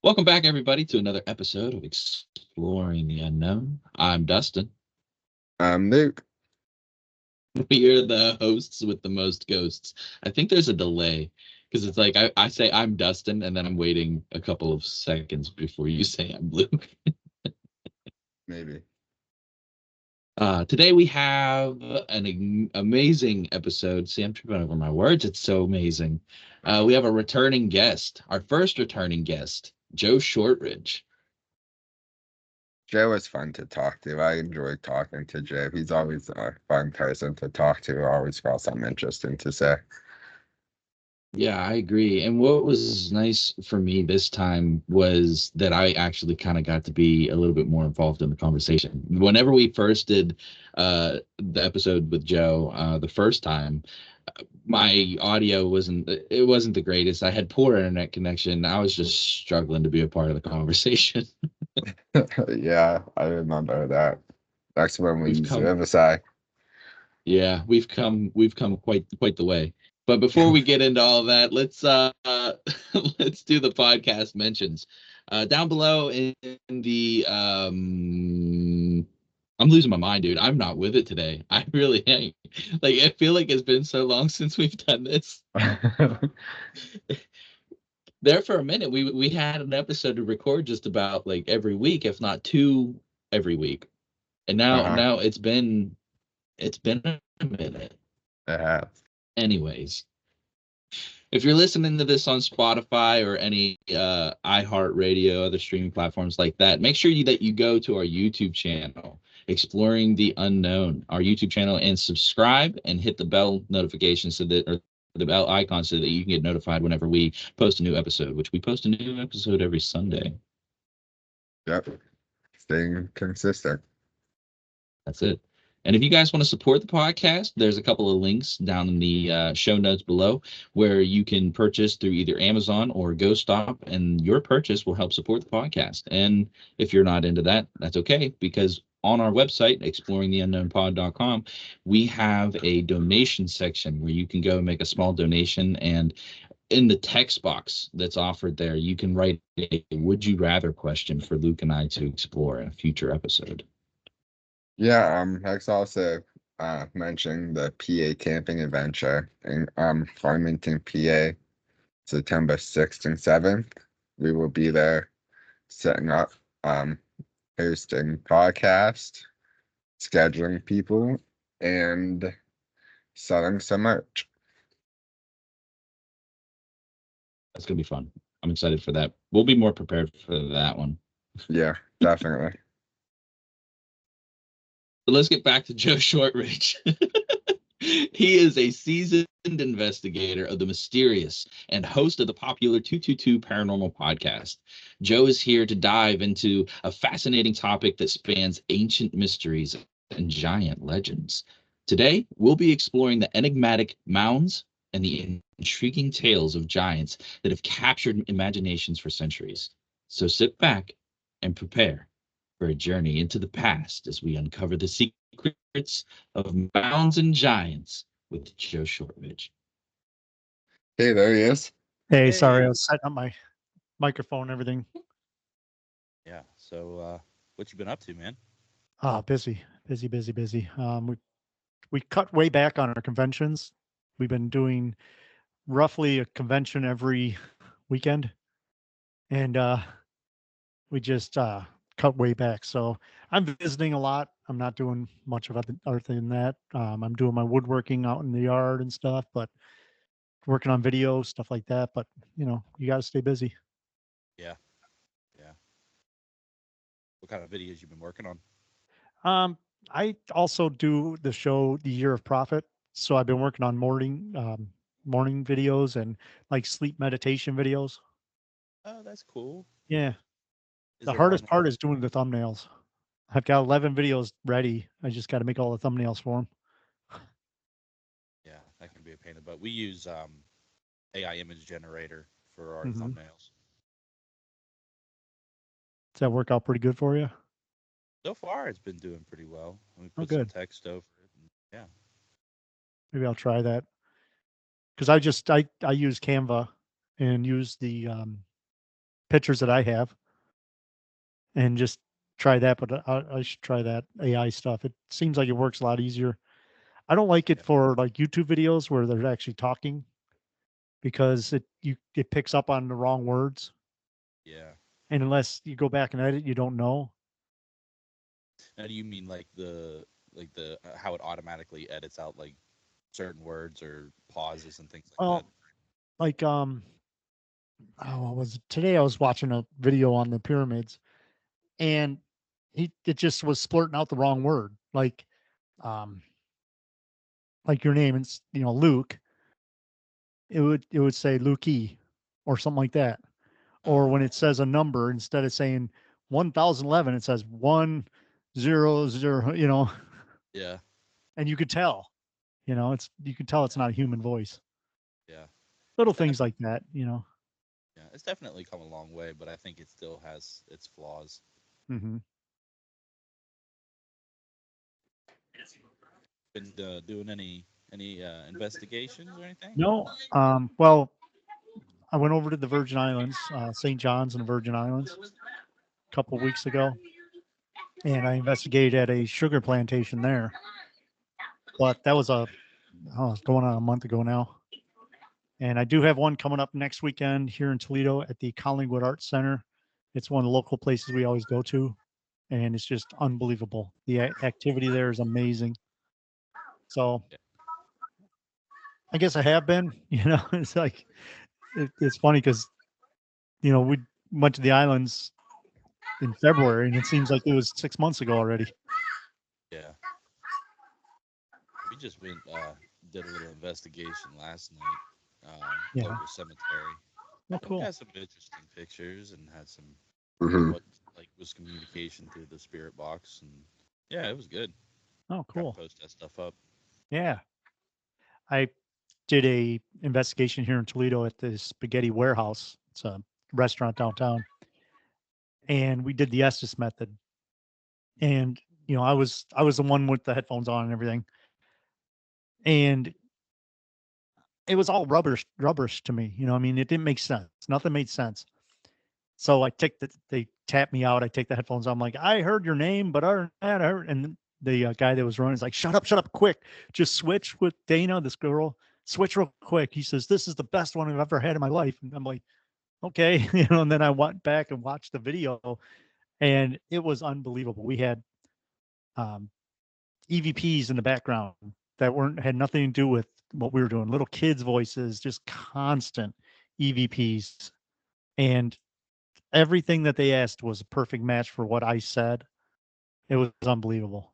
Welcome back, everybody, to another episode of Exploring the Unknown. I'm Dustin. I'm Luke. We are the hosts with the most ghosts. I think there's a delay because it's like I say I'm Dustin, and then I'm waiting a couple of seconds before you say I'm Luke. Maybe. Today we have an amazing episode. See, I'm tripping over my words. It's so amazing. We have a returning guest, our first returning guest, Joe Shortridge. Joe is fun to talk to. I enjoy talking to Joe. He's always a fun person to talk to. Always got something interesting to say. Yeah, I agree. And what was nice for me this time was that I actually kind of got to be a little bit more involved in the conversation. Whenever we first did the episode with Joe the first time, my audio wasn't the greatest. I had poor internet connection. I was just struggling to be a part of the conversation. Yeah, I remember that. That's when we We've used come Riverside. Yeah, we've come quite the way. But before we get into all that, let's let's do the podcast mentions. Down below in the I'm losing my mind, dude. I'm not with it today. I really ain't. Like I feel like it's been so long since we've done this. There for a minute, we had an episode to record just about like every week, if not two every week. And now Uh-huh. now it's been a minute. It has. Anyways, if you're listening to this on Spotify or any iHeartRadio, other streaming platforms like that, make sure that you go to our YouTube channel, Exploring the Unknown, our YouTube channel, and subscribe and hit the bell notification or the bell icon so that you can get notified whenever we post a new episode, which we post a new episode every Sunday. Yep. Staying consistent. That's it. And if you guys want to support the podcast, there's a couple of links down in the show notes below where you can purchase through either Amazon or GhostStop, and your purchase will help support the podcast. And if you're not into that, that's okay, because on our website, exploringtheunknownpod.com, we have a donation section where you can go and make a small donation. And in the text box that's offered there, you can write a would you rather question for Luke and I to explore in a future episode. Yeah, Hex also mentioned the PA camping adventure in Farmington, PA, September 6th and 7th. We will be there setting up, hosting podcast, scheduling people, and selling some merch. That's gonna be fun. I'm excited for that. We'll be more prepared for that one. Yeah, definitely. But let's get back to Joe Shortridge. He is a seasoned investigator of the mysterious and host of the popular 222 Paranormal podcast. Joe is here to dive into a fascinating topic that spans ancient mysteries and giant legends. Today, we'll be exploring the enigmatic mounds and the intriguing tales of giants that have captured imaginations for centuries. So sit back and prepare for a journey into the past as we uncover the secrets of mounds and giants with Joe Shortridge. Hey, there he is. Hey, sorry, I Hey. was setting up my microphone and everything. Yeah. So, what you been up to, man? Busy. We cut way back on our conventions. We've been doing roughly a convention every weekend, and we just cut way back. So I'm visiting a lot. I'm not doing much of other than that. I'm doing my woodworking out in the yard and stuff, but working on videos, stuff like that. But you got to stay busy. Yeah. Yeah. What kind of videos you been working on? I also do the show The Year of Prophet. So I've been working on morning videos and like sleep meditation videos. Oh, that's cool. Yeah. Is The it on? hardest part is doing the thumbnails. I've got 11 videos ready. I just got to make all the thumbnails for them. Yeah, that can be a pain in the butt. We use AI image generator for our Mhm. thumbnails. Does that work out pretty good for you? So far, it's been doing pretty well. We Oh, put some good. text over it. And, yeah. Maybe I'll try that. Because I use Canva and use the pictures that I have and just try that. But I should try that AI stuff. It seems like it works a lot easier. I don't like it Yeah. for like YouTube videos where they're actually talking because it picks up on the wrong words. Yeah. And unless you go back and edit, you don't know. Now, do you mean like the how it automatically edits out like certain words or pauses and things like that? Well, like what was it? Today I was watching a video on the pyramids, and it just was splurting out the wrong word, um like your name, it's Luke. It would say Lukey or something like that. Or when it says a number, instead of saying 1011, it says 100, Yeah. and you could tell, you can tell it's not a human voice. Yeah. Little It's things definitely, like that. yeah, it's definitely come a long way, but I think it still has its flaws. Hmm. Been doing any investigations or anything? No, well, I went over to the Virgin Islands, St. John's and the Virgin Islands, a couple of weeks ago, and I investigated at a sugar plantation there. But that was it's going on a month ago now. And I do have one coming up next weekend here in Toledo at the Collingwood Arts Center. It's one of the local places we always go to, and it's just unbelievable. The activity there is amazing. So Yeah. I guess I have been. It's like it's funny because we went to the islands in February, and it seems like it was 6 months ago already. Yeah. We just went did a little investigation last night, Yeah. local cemetery. Oh, And we cool. had some interesting pictures and had some Hmm. what like was communication through the spirit box, and yeah, it was good. Oh, Try to cool. post that stuff up. Yeah. I did a investigation here in Toledo at the Spaghetti Warehouse. It's a restaurant downtown, and we did the Estes method. And I was the one with the headphones on and everything, and it was all rubberish to me. I mean, it didn't make sense. Nothing made sense. So they tap me out. I take the headphones on. I'm like, I heard your name, but other than that, I heard. And the guy that was running is like, shut up, quick. Just switch with Dana, this girl. Switch real quick. He says, this is the best one I've ever had in my life. And I'm like, okay. And then I went back and watched the video, and it was unbelievable. We had um, EVPs in the background that had nothing to do with what we were doing. Little kids' voices, just constant EVPs. And everything that they asked was a perfect match for what I said. It was unbelievable.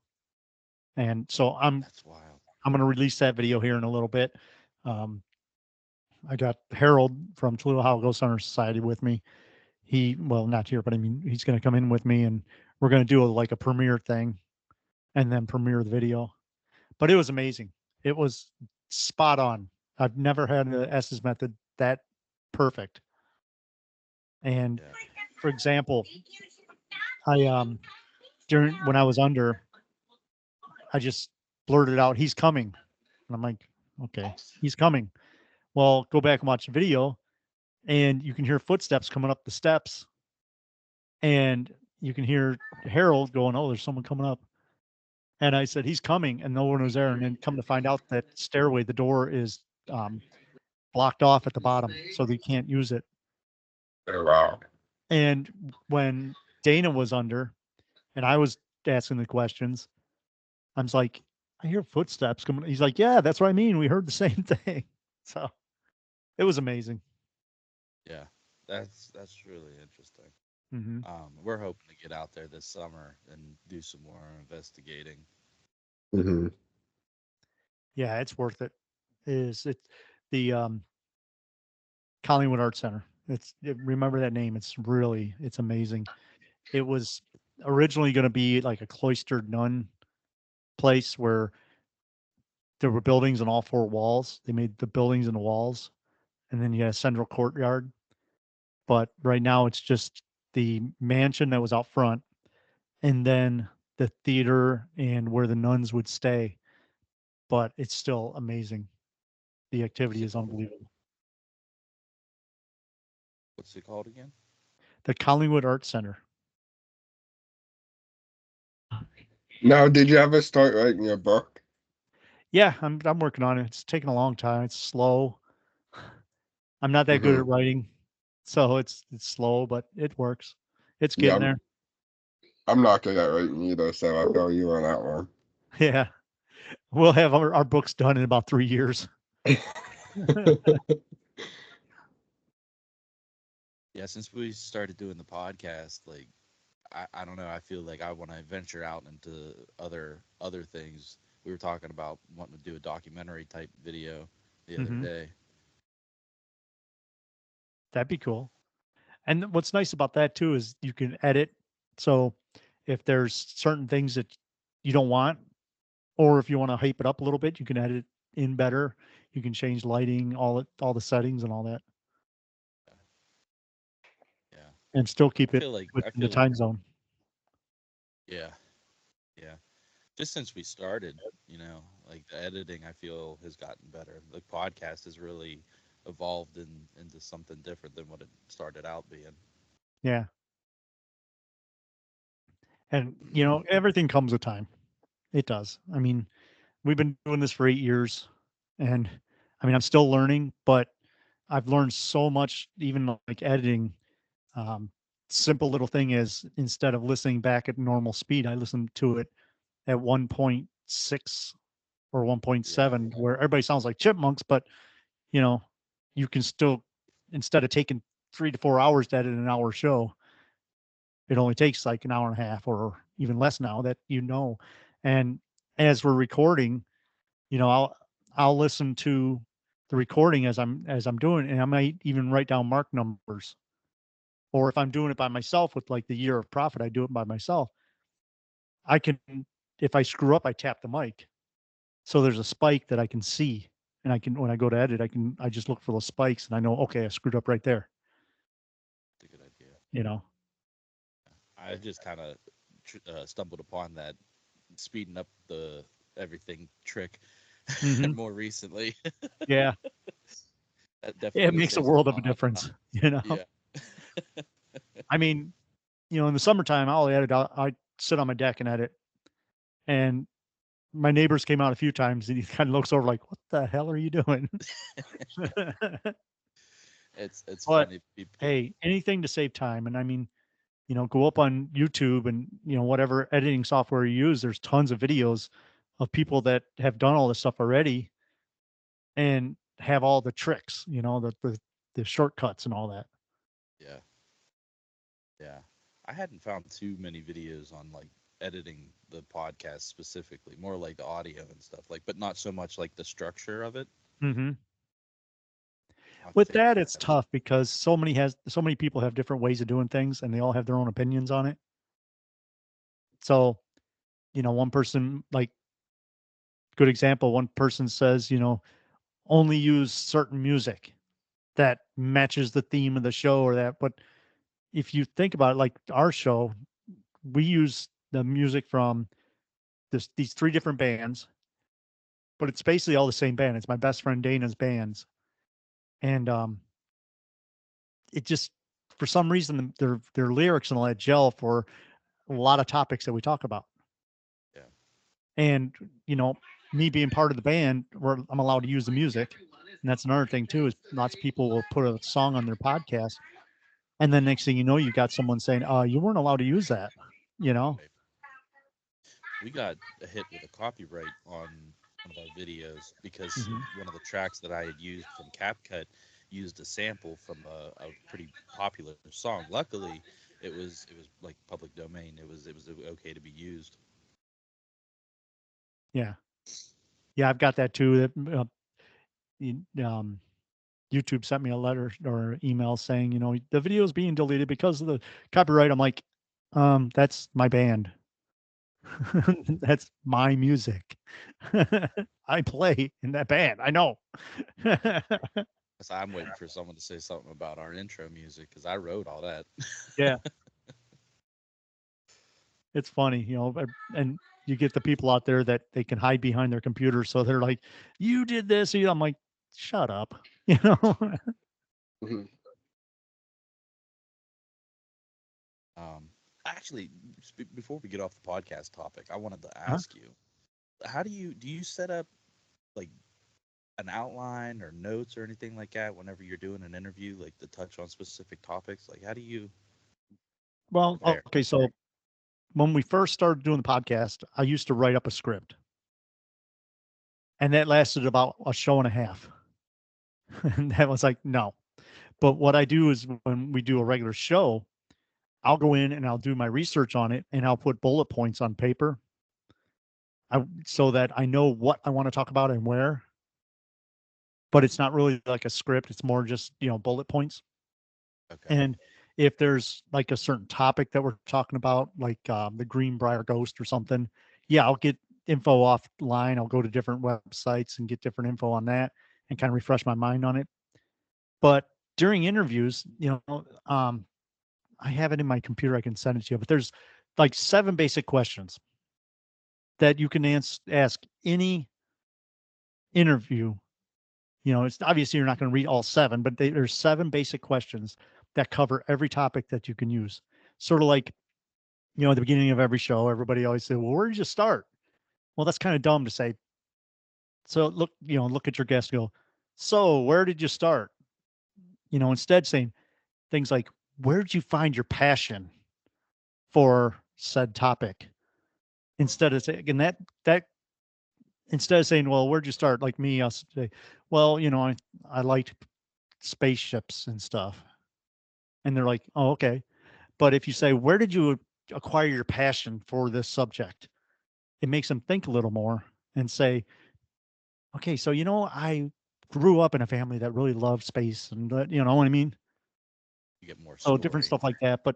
And so That's wild. I'm going to release that video here in a little bit. Um, I got Harold from Toledo Ohio Ghost Hunter Society with me. Well, not here, but I mean, he's going to come in with me, and we're going to do like a premiere thing and then premiere the video. But it was amazing. It was spot on. I've never had the S's method that perfect. And Yeah. for example, I during when I was under, I just blurted out, "He's coming," and I'm like, "Okay, he's coming." Well, go back and watch the video, and you can hear footsteps coming up the steps, and you can hear Harold going, "Oh, there's someone coming up." And I said, "He's coming," and no one was there. And then come to find out that stairway, the door is um, blocked off at the bottom, so they can't use it. Oh, wow. And when Dana was under, and I was asking the questions, I was like, "I hear footsteps coming." He's like, "Yeah, that's what I mean. We heard the same thing." So it was amazing. Yeah. That's really interesting. Hmm. We're hoping to get out there this summer and do some more investigating. Hmm. Yeah, it's worth it. Is it the Collingwood Arts Center? Remember that name. It's amazing. It was originally going to be like a cloistered nun place where there were buildings on all four walls. They made the buildings and the walls, and then you had a central courtyard. But right now it's just the mansion that was out front, and then the theater and where the nuns would stay. But it's still amazing. The activity is unbelievable. What's it called again? the Collingwood Arts Center. Now, did you ever start writing your book? Yeah, I'm working on it. It's taking a long time. It's slow. I'm not that good at writing, so it's slow, but it works. It's Yeah, getting there. I'm not good at writing either, so I feel you on that one. Yeah, we'll have our books done in about 3 years. Yeah, since we started doing the podcast, like I don't know, I feel like I want to venture out into other things. We were talking about wanting to do a documentary type video the other day. That'd be cool. And what's nice about that too is you can edit. So if there's certain things that you don't want, or if you want to hype it up a little bit, you can edit in better. You can change lighting, all the settings and all that, Yeah. and still keep I it feel like within the time zone. Yeah. Yeah. Just since we started, like the editing I feel has gotten better. The podcast has really evolved into something different than what it started out being. Yeah. And everything comes with time. It does. I mean, we've been doing this for 8 years, and I mean, I'm still learning, but I've learned so much, even like editing. Um, Simple little thing is, instead of listening back at normal speed, I listen to it at 1.6 or 1.7, where everybody sounds like chipmunks, but you know, you can still, instead of taking 3 to 4 hours to edit an hour show, it only takes like an hour and a half or even less now that And as we're recording, I'll listen to the recording as I'm doing, and I might even write down mark numbers. Or if I'm doing it by myself with like the year of profit, I do it by myself. I can, if I screw up, I tap the mic. So there's a spike that I can see. And when I go to edit, I just look for those spikes and I know, okay, I screwed up right there. That's a good idea. I just kind of stumbled upon that speeding up the everything trick more recently. Yeah. That definitely It makes a world of a difference, Yeah. I mean, in the summertime, I'll edit. I sit on my deck and edit. And my neighbors came out a few times and he kind of looks over like, what the hell are you doing? It's But funny. People, hey, anything to save time. And I mean, go up on YouTube and, whatever editing software you use, there's tons of videos of people that have done all this stuff already and have all the tricks, the shortcuts and all that. Yeah. Yeah. I hadn't found too many videos on like editing the podcast specifically, more like the audio and stuff, like, but not so much like the structure of it. Mm-hmm. With that, it's tough because so many people have different ways of doing things and they all have their own opinions on it. So, one person, like, good example, one person says, only use certain music that matches the theme of the show or that. But if you think about it, like our show, we use the music from these 3 different bands, but it's basically all the same band. It's my best friend Dana's bands. And it just, for some reason, their lyrics and all that gel for a lot of topics that we talk about. Yeah. And, me being part of the band, I'm allowed to use the music. And that's another thing too, is lots of people will put a song on their podcast. And then next thing you know, you got someone saying, you weren't allowed to use that, Right. We got a hit with a copyright on one of our videos because one of the tracks that I had used from CapCut used a sample from a pretty popular song. Luckily, it was like public domain. It was okay to be used. Yeah. Yeah, I've got that too. YouTube sent me a letter or email saying, the video is being deleted because of the copyright. I'm like, that's my band. That's my music. I play in that band. I know. So I'm waiting for someone to say something about our intro music because I wrote all that. Yeah. It's funny, and you get the people out there that they can hide behind their computer. So they're like, you did this. I'm like, shut up. Actually, before we get off the podcast topic, I wanted to ask you, how do you set up like an outline or notes or anything like that whenever you're doing an interview, like to touch on specific topics? Like, how do you Well, prepare? okay, so when we first started doing the podcast, I used to write up a script, and that lasted about a show and a half. And that was like, no. But what I do is when we do a regular show, I'll go in and I'll do my research on it and I'll put bullet points on paper so that I know what I want to talk about and where. But it's not really like a script. It's more just, bullet points. Okay. And if there's like a certain topic that we're talking about, like the Greenbrier ghost or something, yeah, I'll get info offline. I'll go to different websites and get different info on that and kind of refresh my mind on it. But during interviews, I have it in my computer. I can send it to you, but there's like 7 basic questions that you can ask any interview. It's obviously you're not going to read all 7, but there's 7 basic questions that cover every topic that you can use. Sort of like, at the beginning of every show, everybody always say, well, where did you start? Well, that's kind of dumb to say. So look at your guest and go, so where did you start? Instead saying things like, where did you find your passion for said topic? Instead of saying, and that instead of saying, well, where'd you start? Like me, I'll say, well, I liked spaceships and stuff. And they're like, oh, okay. But if you say, where did you acquire your passion for this subject? It makes them think a little more and say, okay, so, I grew up in a family that really loved space and, you know what I mean? You get more So different story. stuff like that. But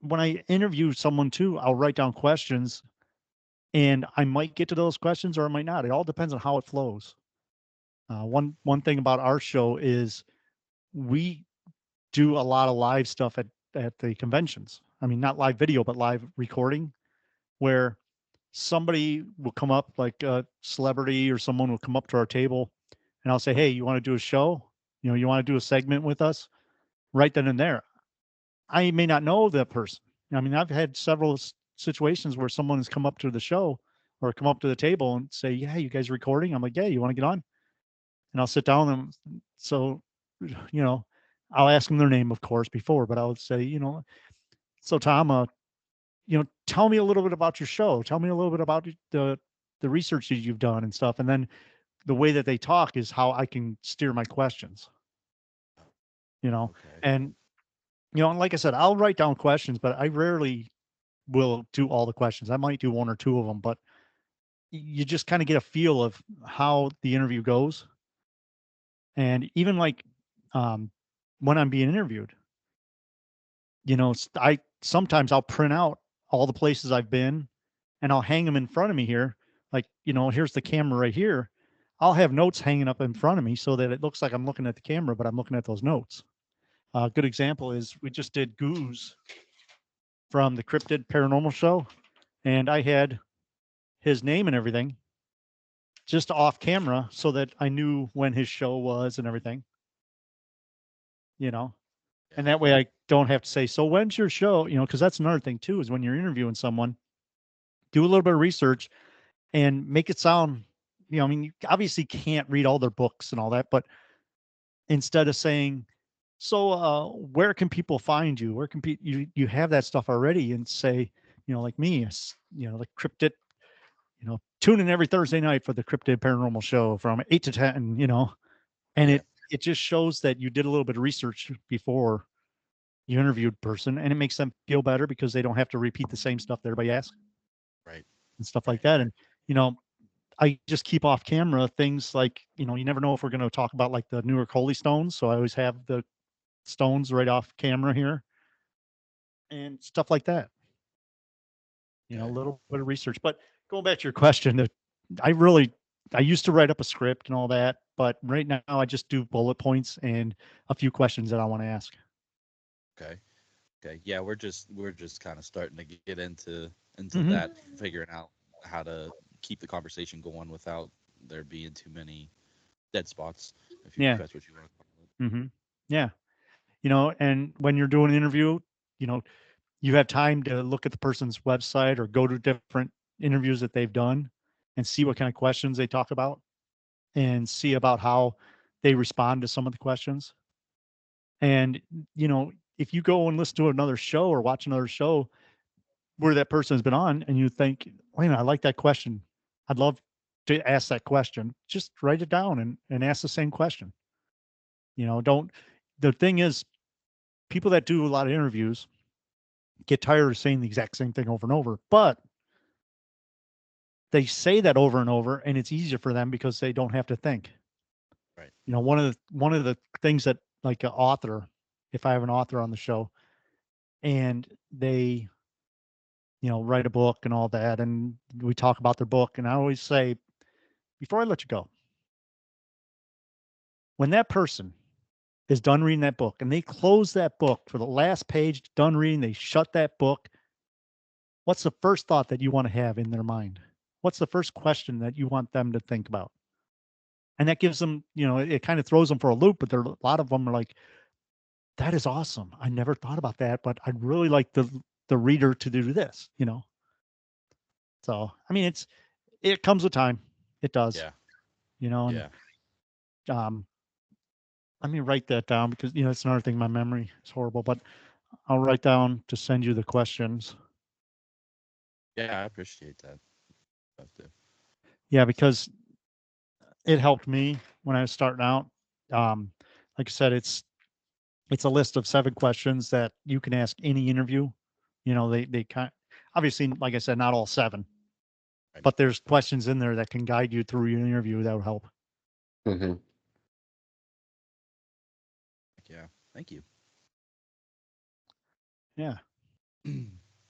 when I interview someone too, I'll write down questions and I might get to those questions or I might not. It all depends on how it flows. One thing about our show is we do a lot of live stuff at the conventions. I mean, not live video, but live recording, where somebody will come up, like a celebrity or someone will come up to our table, and I'll say, "Hey, you want to do a show? You want to do a segment with us?" Right then and there, I may not know that person. I mean, I've had several situations where someone has come up to the show or come up to the table and say, "Yeah, you guys recording?" I'm like, "Yeah, you want to get on?" And I'll sit down and so, you know, I'll ask them their name, of course, before, but I would say, so Tom, tell me a little bit about your show. Tell me a little bit about the research that you've done and stuff. And then the way that they talk is how I can steer my questions, Okay. and, and like I said, I'll write down questions, but I rarely will do all the questions. I might do 1 or 2 of them, but you just kind of get a feel of how the interview goes. And even like, when I'm being interviewed, I sometimes I'll print out all the places I've been and I'll hang them in front of me here. Like, here's the camera right here. I'll have notes hanging up in front of me so that it looks like I'm looking at the camera, but I'm looking at those notes. A good example is we just did Goose from the Cryptid Paranormal Show, and I had his name and everything just off camera so that I knew when his show was and everything, and Yeah. that way I don't have to say, so when's your show? Because that's another thing too, is when you're interviewing someone, do a little bit of research and make it sound, I mean, you obviously can't read all their books and all that, but instead of saying, so where can people find you? Where can you have that stuff already and say, like me, the cryptid, tune in every Thursday night for the Cryptid Paranormal Show from 8 to 10, and Yeah. it just shows that you did a little bit of research before you interviewed person, and it makes them feel better because they don't have to repeat the same stuff that everybody asks Right. and stuff like Right. that. And, I just keep off camera things like, you never know if we're going to talk about like the Newark Holy Stones. So I always have the stones right off camera here and stuff like that. A Okay. little bit of research. But going back to your question, I I used to write up a script and all that, but right now I just do bullet points and a few questions that I want to ask. Okay. Okay. Yeah, we're just kind of starting to get into Mhm. that, figuring out how to keep the conversation going without there being too many dead spots, if Yeah. that's what you want to call it. Hmm. Yeah. And when you're doing an interview, you have time to look at the person's website or go to different interviews that they've done and see what kind of questions they talk about and see about how they respond to some of the questions. And, if you go and listen to another show or watch another show where that person has been on and you think, wait a minute, I like that question. I'd love to ask that question. Just write it down and ask the same question. The thing is, people that do a lot of interviews get tired of saying the exact same thing over and over, but they say that over and over and it's easier for them because they don't have to think. Right. One of the things that, like, an author, if I have an author on the show and they, write a book and all that, and we talk about their book, and I always say, before I let you go, when that person is done reading that book and they close that book for the last page, done reading, they shut that book, what's the first thought that you want to have in their mind? What's the first question that you want them to think about? And that gives them, it kind of throws them for a loop, but a lot of them are like, that is awesome. I never thought about that, but I'd really like the reader to do this, So, I mean, it comes with time. It does. Yeah. And, Yeah. let me write that down because, it's another thing. My memory is horrible, but I'll write down to send you the questions. Yeah, I appreciate that. Yeah, because it helped me when I was starting out. Like I said, it's a list of 7 questions that you can ask any interview. They kind obviously, like I said, not all 7, Right. but there's questions in there that can guide you through your interview that will help. Mm-hmm. Yeah. Thank you. Yeah.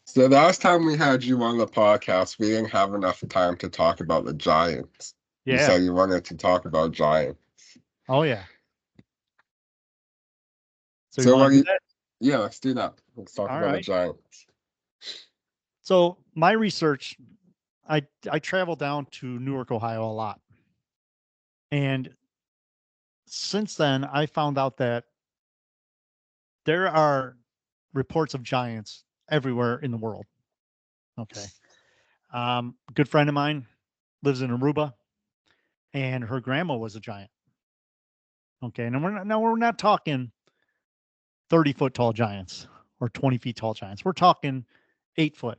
So the last time we had you on the podcast, we didn't have enough time to talk about the Giants. You Yeah. said you wanted to talk about Giants. Oh yeah. So you So want to do that? yeah, let's do that. Let's talk All about the right. Giants. So my research, I travel down to Newark, Ohio a lot. And since then, I found out that there are reports of giants everywhere in the world. Okay. A good friend of mine lives in Aruba, and her grandma was a giant. Okay. And we're not talking 30-foot tall giants or 20 feet tall giants. We're talking 8 foot,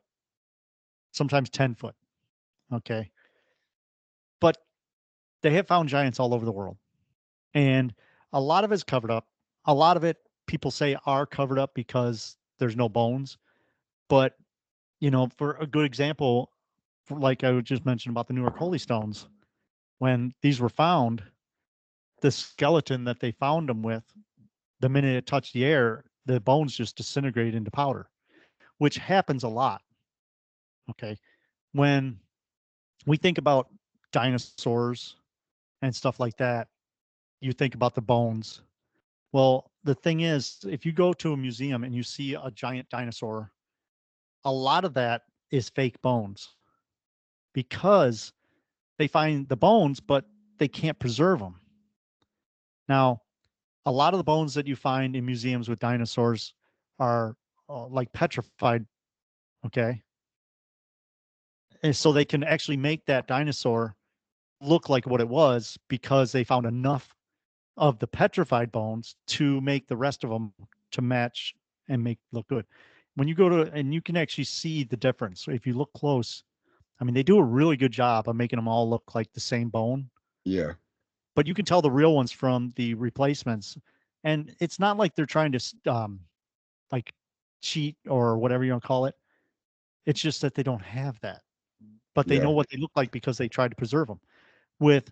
sometimes 10 foot. Okay. But they have found giants all over the world. And a lot of it's covered up. A lot of it, people say, are covered up because there's no bones. But, for a good example, like I just mentioned about the Newark Holy Stones, when these were found, the skeleton that they found them with, the minute it touched the air, the bones just disintegrate into powder, which happens a lot. Okay. When we think about dinosaurs and stuff like that, you think about the bones. Well, the thing is, if you go to a museum and you see a giant dinosaur, a lot of that is fake bones because they find the bones, but they can't preserve them. Now, a lot of the bones that you find in museums with dinosaurs are like petrified. Okay. And so they can actually make that dinosaur look like what it was because they found enough of the petrified bones to make the rest of them to match and make look good. When you go to, and you can actually see the difference. So if you look close, I mean, they do a really good job of making them all look like the same bone. Yeah. But you can tell the real ones from the replacements. And it's not like they're trying to like cheat or whatever you want to call it. It's just that they don't have that, but they know what they look like because they tried to preserve them. With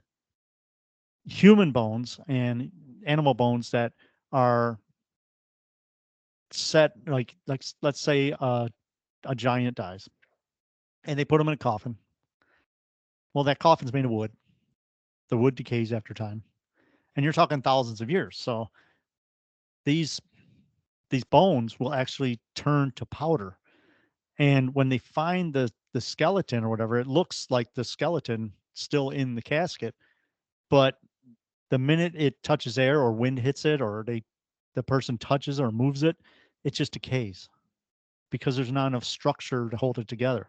human bones and animal bones that are set, like let's say a giant dies and they put them in a coffin. Well, that coffin's made of wood. The wood decays after time, and you're talking thousands of years. So these bones will actually turn to powder. And when they find the skeleton or whatever, it looks like the skeleton still in the casket, but the minute it touches air or wind hits it or the person touches or moves it, it just decays. because there's not enough structure to hold it together.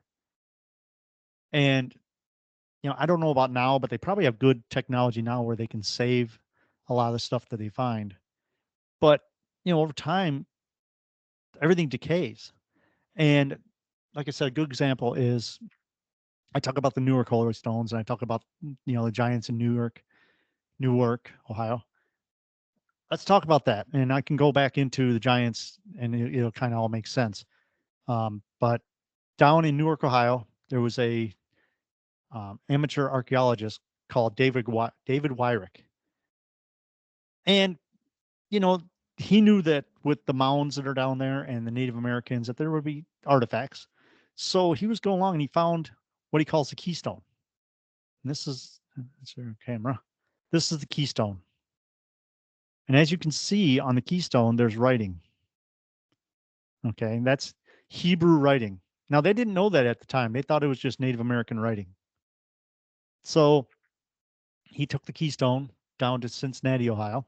And, I don't know about now, but they probably have good technology now where they can save a lot of the stuff that they find. But, over time, everything decays. And like I said, a good example is I talk about the Newark Holy Stones, and I talk about, the giants in Newark, Ohio. Let's talk about that. And I can go back into the giants and it'll kind of all make sense. But down in Newark, Ohio, there was a amateur archaeologist called David Wyrick. And, he knew that with the mounds that are down there and the Native Americans, that there would be artifacts. So he was going along and he found what he calls the keystone. And this is, that's your camera. This is the keystone. And as you can see on the keystone, there's writing. Okay, and that's Hebrew writing. Now, they didn't know that at the time. They thought it was just Native American writing. So he took the keystone down to Cincinnati, Ohio,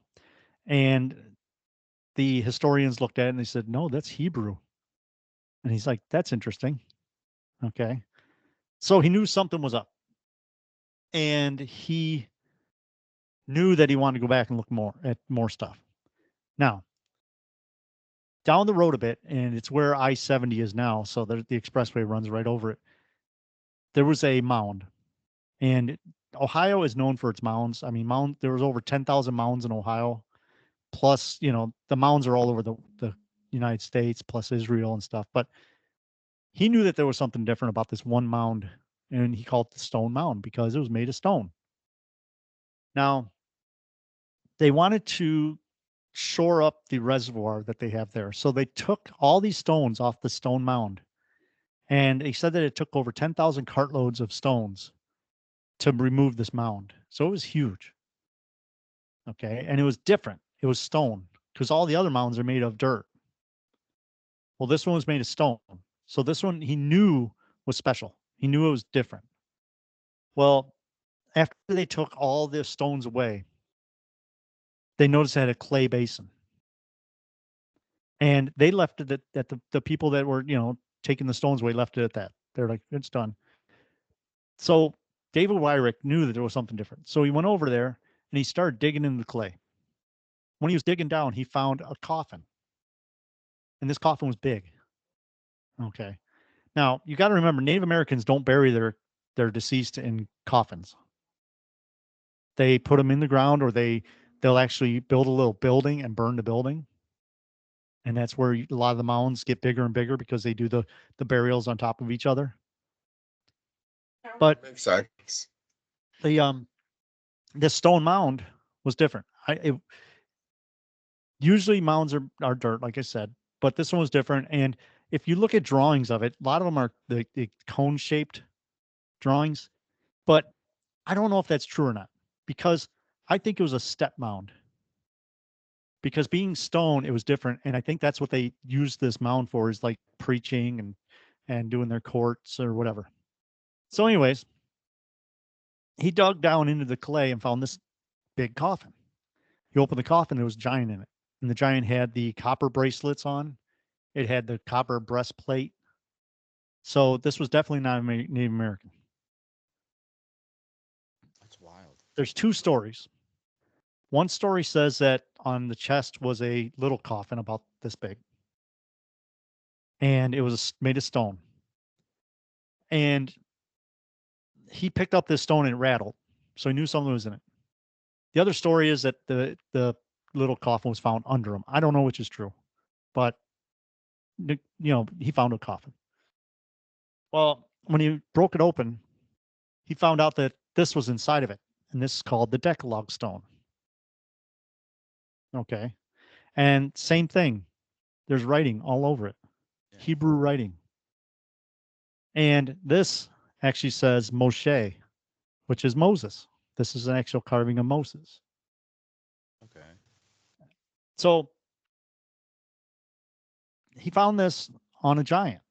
and the historians looked at it and they said, no, that's Hebrew. And he's like, that's interesting. Okay. So he knew something was up. And he knew that he wanted to go back and look more at more stuff. Now, down the road a bit, and it's where I-70 is now, so the expressway runs right over it. There was a mound, and Ohio is known for its mounds. I mean, there was over 10,000 mounds in Ohio, plus, the mounds are all over the United States, plus Israel and stuff. But he knew that there was something different about this one mound, and he called it the Stone Mound because it was made of stone. Now, they wanted to shore up the reservoir that they have there. So they took all these stones off the Stone Mound, and they said that it took over 10,000 cartloads of stones to remove this mound. So it was huge. Okay. And it was different. It was stone because all the other mounds are made of dirt. Well, this one was made of stone. So this one he knew was special. He knew it was different. Well, after they took all the stones away, they noticed it had a clay basin. And they left it at the people that were, taking the stones away, left it at that. They're like, it's done. So David Wyrick knew that there was something different. So he went over there and he started digging in the clay. When he was digging down, he found a coffin. And this coffin was big. Okay. Now, you got to remember, Native Americans don't bury their deceased in coffins. They put them in the ground, or they'll actually build a little building and burn the building. And that's where a lot of the mounds get bigger and bigger because they do the burials on top of each other. But Makes sense. the stone mound was different. Usually mounds are dirt, like I said, but this one was different. And if you look at drawings of it, a lot of them are the cone shaped drawings, but I don't know if that's true or not, because I think it was a step mound. Because being stone, it was different, and I think that's what they used this mound for, is like preaching and doing their courts or whatever. So, anyways, he dug down into the clay and found this big coffin. He opened the coffin, there was a giant in it, and the giant had the copper bracelets on. It had the copper breastplate. So this was definitely not a Native American. That's wild. There's two stories. One story says that on the chest was a little coffin about this big, and it was made of stone. And he picked up this stone and it rattled, so he knew something was in it. The other story is that the little coffin was found under him. I don't know which is true, but he found a coffin. Well, when he broke it open, he found out that this was inside of it, and this is called the Decalogue stone. Okay. And same thing. There's writing all over it. Yeah. Hebrew writing. And this actually says Moshe, which is Moses. This is an actual carving of Moses. Okay. So he found this on a giant.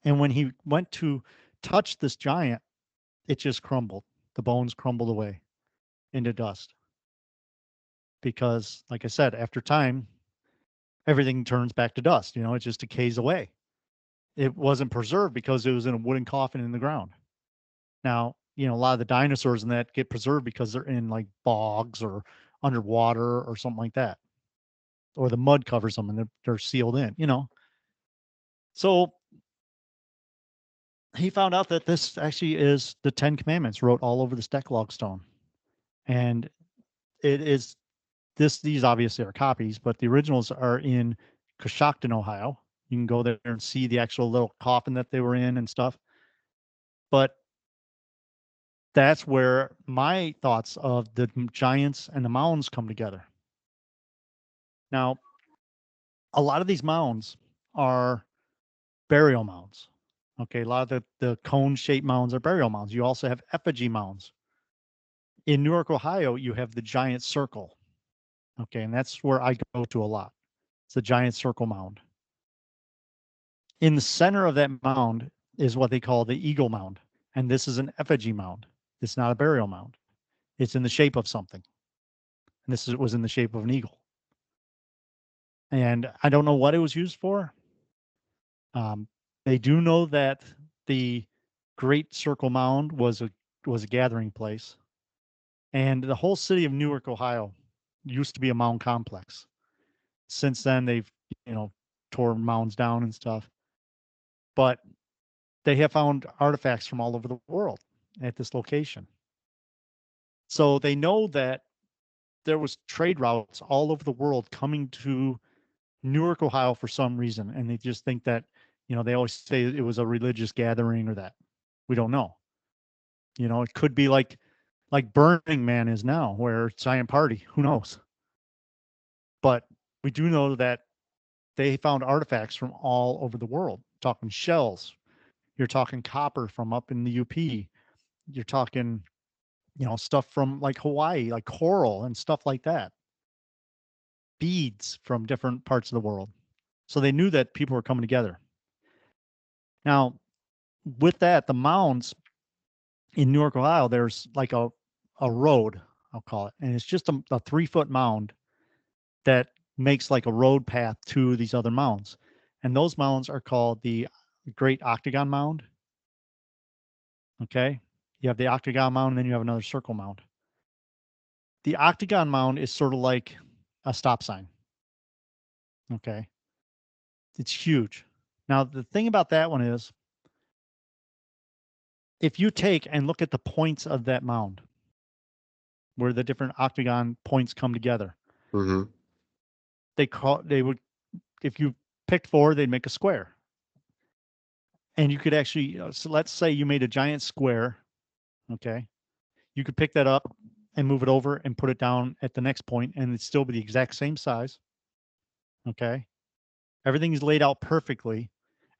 And when he went to touch this giant, it just crumbled. The bones crumbled away into dust. Because, like I said, after time, everything turns back to dust. It just decays away. it wasn't preserved because it was in a wooden coffin in the ground. Now, a lot of the dinosaurs and that get preserved because they're in like bogs or underwater or something like that, or the mud covers them and they're sealed in. So he found out that this actually is the 10 Commandments wrote all over this Decalogue stone, and it is these obviously are copies, but the originals are in Coshocton, Ohio. You can go there and see the actual little coffin that they were in and stuff. But that's where my thoughts of the giants and the mounds come together. Now, a lot of these mounds are burial mounds. Okay, a lot of the cone-shaped mounds are burial mounds. You also have effigy mounds. In Newark, Ohio, you have the giant circle. Okay, and that's where I go to a lot. It's the giant circle mound. In the center of that mound is what they call the eagle mound. And this is an effigy mound. It's not a burial mound. It's in the shape of something. And was in the shape of an eagle. And I don't know what it was used for. They do know that the Great Circle Mound was a gathering place. And the whole city of Newark, Ohio, used to be a mound complex. Since then, they've, torn mounds down and stuff. But they have found artifacts from all over the world at this location. So they know that there was trade routes all over the world coming to Newark, Ohio for some reason. And they just think that, they always say it was a religious gathering or that. We don't know. It could be like Burning Man is now, where it's a giant party. Who knows? But we do know that they found artifacts from all over the world. Talking shells. You're talking copper from up in the UP. You're talking, stuff from like Hawaii, like coral and stuff like that. Beads from different parts of the world. So they knew that people were coming together. Now, with that, the mounds in Newark, Ohio, there's like a road, I'll call it. And it's just a 3-foot mound that makes like a road path to these other mounds. And those mounds are called the Great Octagon Mound. Okay. You have the Octagon Mound, and then you have another circle mound. The Octagon Mound is sort of like a stop sign. Okay. It's huge. Now, the thing about that one is, if you take and look at the points of that mound, where the different octagon points come together, they would, if you picked 4, they'd make a square. And you could actually, so let's say you made a giant square. Okay. You could pick that up and move it over and put it down at the next point, and it'd still be the exact same size. Okay. Everything is laid out perfectly,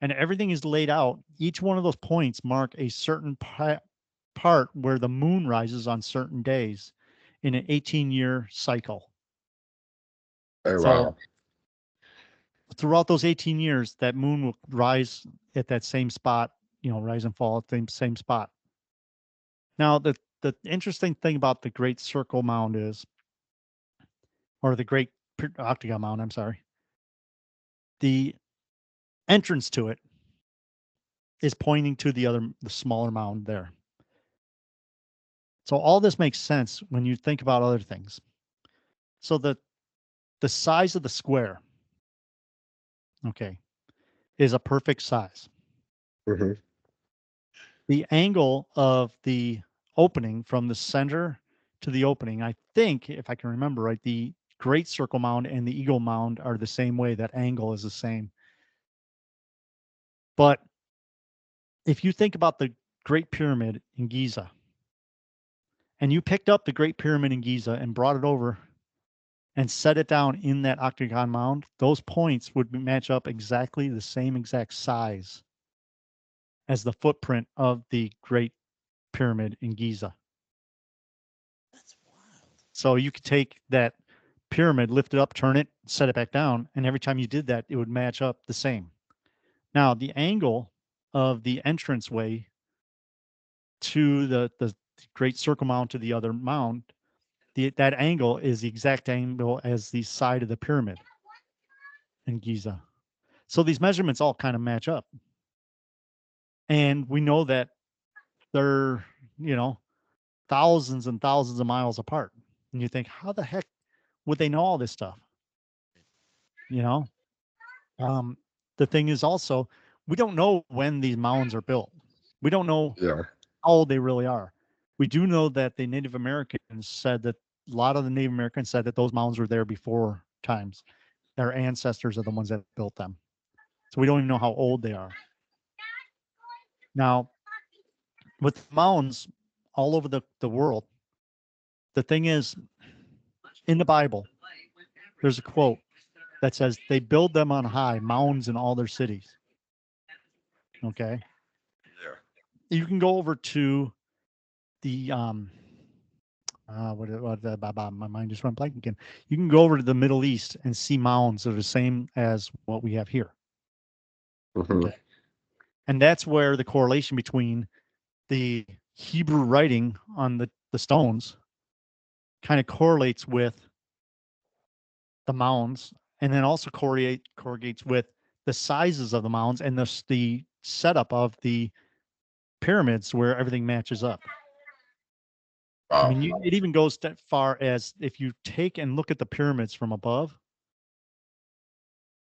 and everything is laid out. Each one of those points mark a certain part where the moon rises on certain days in an 18-year cycle. Oh, So wow. throughout those 18 years, that moon will rise at that same spot, rise and fall at the same spot. Now, the interesting thing about the Great Circle Mound is, or the Great Octagon Mound, I'm sorry, the entrance to it is pointing to the smaller mound there. So all this makes sense when you think about other things. So the size of the square, okay, is a perfect size. The angle of the opening from the center to the opening, I think, if I can remember right, the Great Circle Mound and the Eagle Mound are the same way. That angle is the same. But if you think about the Great Pyramid in Giza, and you picked up the Great Pyramid in Giza and brought it over and set it down in that octagon mound, those points would match up exactly the same exact size as the footprint of the Great Pyramid in Giza. That's wild. So you could take that pyramid, lift it up, turn it, set it back down, and every time you did that, it would match up the same. Now, the angle of the entranceway to the Great Circle Mound to the other mound, that angle is the exact angle as the side of the pyramid in Giza. So these measurements all kind of match up. And we know that they're, thousands and thousands of miles apart. And you think, how the heck would they know all this stuff? You know, the thing is also, we don't know when these mounds are built. We don't know Yeah. how old they really are. We do know that the Native Americans said that a lot of the Native Americans said that those mounds were there before times. Their ancestors are the ones that built them. So we don't even know how old they are. Now, with mounds all over the world, the thing is, in the Bible, there's a quote that says, they build them on high, mounds in all their cities. Okay. Yeah. You can go over to the, my mind just went blank again. You can go over to the Middle East and see mounds that are the same as what we have here. Mhm. Okay. And that's where the correlation between the Hebrew writing on the stones kind of correlates with the mounds, and then also correlates with the sizes of the mounds and the setup of the pyramids where everything matches up. I Wow. mean, it even goes that far as if you take and look at the pyramids from above,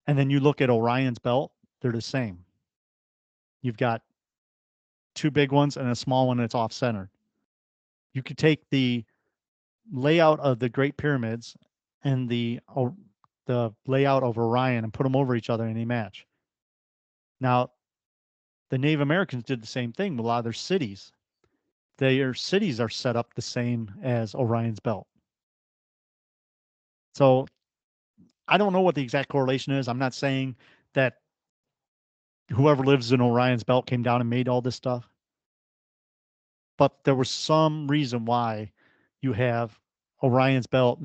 and then you look at Orion's belt, they're the same. You've got two big ones and a small one that's off center. You could take the layout of the Great Pyramids and the layout of Orion and put them over each other and they match. Now, the Native Americans did the same thing with a lot of their cities. Their cities are set up the same as Orion's belt. So I don't know what the exact correlation is. I'm not saying that whoever lives in Orion's belt came down and made all this stuff, but there was some reason why you have Orion's belt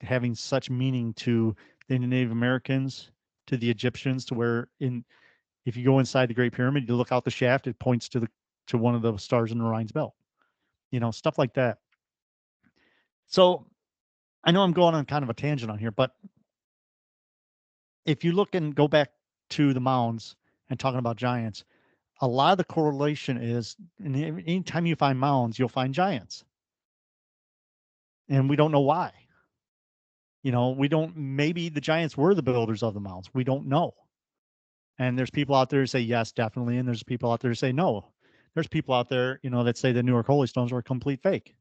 having such meaning to the Native Americans, to the Egyptians, to where if you go inside the Great Pyramid, you look out the shaft, it points to one of the stars in Orion's belt. Stuff like that. So I know I'm going on kind of a tangent on here, but if you look and go back to the mounds and talking about giants, a lot of the correlation is, anytime you find mounds, you'll find giants. And we don't know why. Maybe the giants were the builders of the mounds. We don't know. And there's people out there who say yes, definitely. And there's people out there who say no. There's people out there, that say the Newark Holy Stones are a complete fake,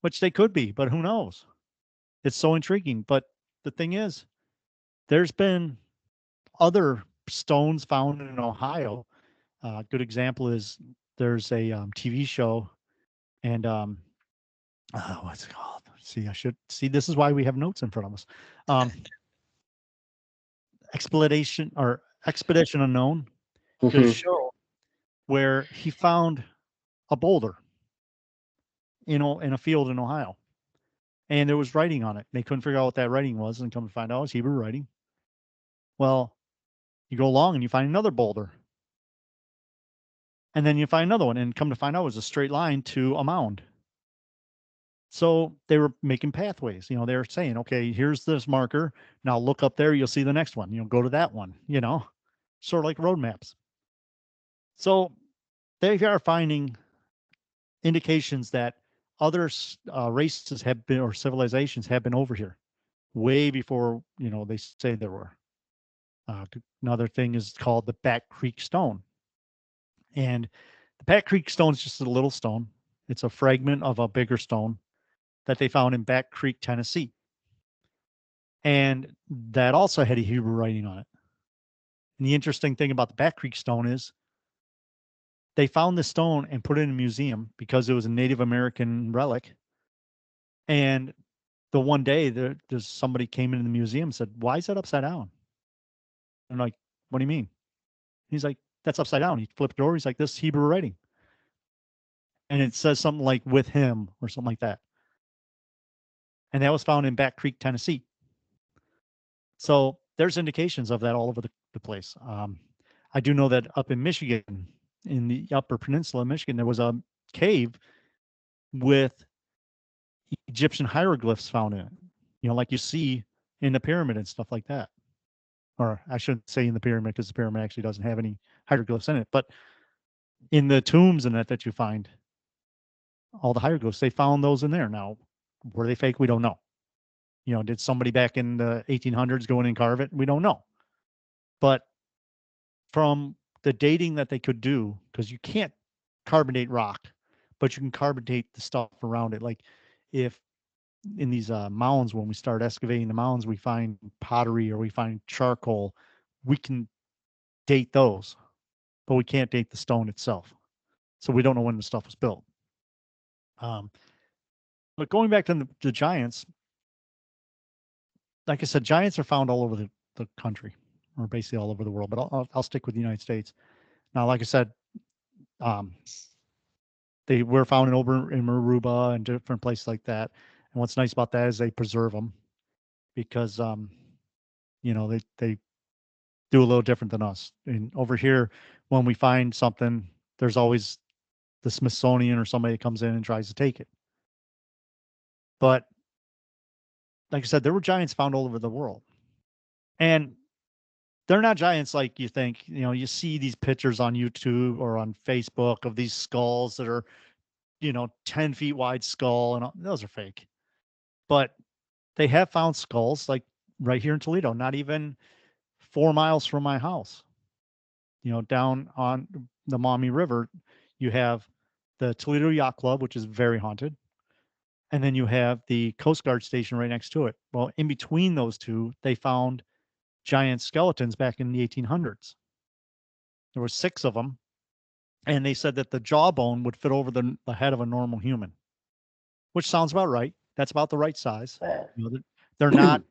which they could be, but who knows? It's so intriguing. But the thing is, there's been other stones found in Ohio. A good example is there's a TV show, and what's it called? See, I should see. This is why we have notes in front of us. Expedition Unknown. There's a Mhm. show where he found a boulder, in a field in Ohio, and there was writing on it. They couldn't figure out what that writing was, and come to find out it was Hebrew writing. Well, you go along and you find another boulder, and then you find another one, and come to find out it was a straight line to a mound. So they were making pathways. They were saying, okay, here's this marker. Now look up there, you'll see the next one. Go to that one, sort of like road maps. So they are finding indications that other races have been, or civilizations have been over here way before, they say there were. Another thing is called the Back Creek Stone. And the Back Creek Stone is just a little stone. It's a fragment of a bigger stone that they found in Back Creek, Tennessee. And that also had a Hebrew writing on it. And the interesting thing about the Back Creek Stone is they found the stone and put it in a museum because it was a Native American relic. And the one day there's somebody came into the museum and said, "Why is that upside down?" I'm like, "What do you mean?" He's like, "That's upside down." He flipped it over. He's like, "This is Hebrew writing." And it says something like "with him" or something like that. And that was found in Back Creek, Tennessee. So there's indications of that all over the place. I do know that up in Michigan, in the Upper Peninsula of Michigan, there was a cave with Egyptian hieroglyphs found in it. Like you see in the pyramid and stuff like that. Or I shouldn't say in the pyramid, because the pyramid actually doesn't have any hieroglyphs in it. But in the tombs and that you find, all the hieroglyphs, they found those in there. Now, were they fake? We don't know. Did somebody back in the 1800s go in and carve it? We don't know. But from the dating that they could do, because you can't carbonate rock, but you can carbonate the stuff around it. Like if in these mounds, when we start excavating the mounds, we find pottery or we find charcoal, we can date those, but we can't date the stone itself. So we don't know when the stuff was built. But going back to the giants, like I said, giants are found all over the country, or basically all over the world, but I'll stick with the United States. Now, like I said, they were found over in Aruba and different places like that. And what's nice about that is they preserve them because, they do a little different than us. And over here, when we find something, there's always the Smithsonian or somebody that comes in and tries to take it. But like I said, there were giants found all over the world. And they're not giants like you think. You see these pictures on YouTube or on Facebook of these skulls that are, 10 feet wide skull, and those are fake. But they have found skulls like right here in Toledo, not even 4 miles from my house. Down on the Maumee River, you have the Toledo Yacht Club, which is very haunted. And then you have the Coast Guard station right next to it. Well, in between those two, they found giant skeletons back in the 1800s. There were 6 of them. And they said that the jawbone would fit over the head of a normal human, which sounds about right. That's about the right size. They're not,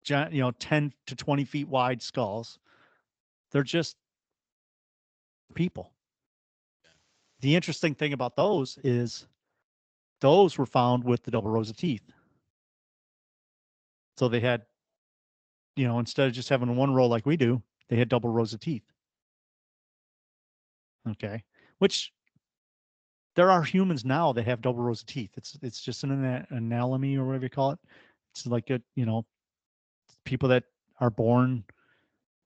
10 to 20 feet wide skulls. They're just people. The interesting thing about those is those were found with the double rows of teeth. So they had, instead of just having one row like we do, they had double rows of teeth. Okay. Which there are humans now that have double rows of teeth. It's just an anatomy or whatever you call it. It's like people that are born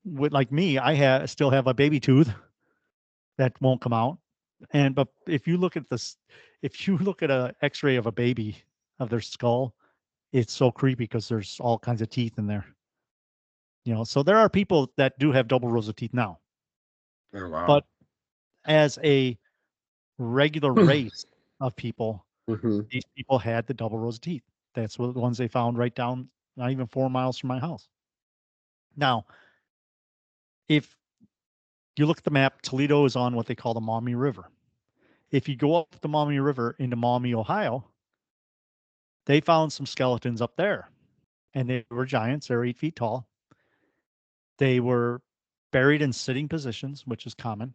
with, like me, I still have a baby tooth that won't come out. But if you look at an X-ray of a baby, of their skull, it's so creepy because there's all kinds of teeth in there. So there are people that do have double rows of teeth now. Oh, wow. But as a regular race of people, these people had the double rows of teeth. That's what the ones they found right down, not even 4 miles from my house. Now, if you look at the map, Toledo is on what they call the Maumee River. If you go up the Maumee River into Maumee, Ohio, they found some skeletons up there, and they were giants. They're 8 feet tall. They were buried in sitting positions, which is common.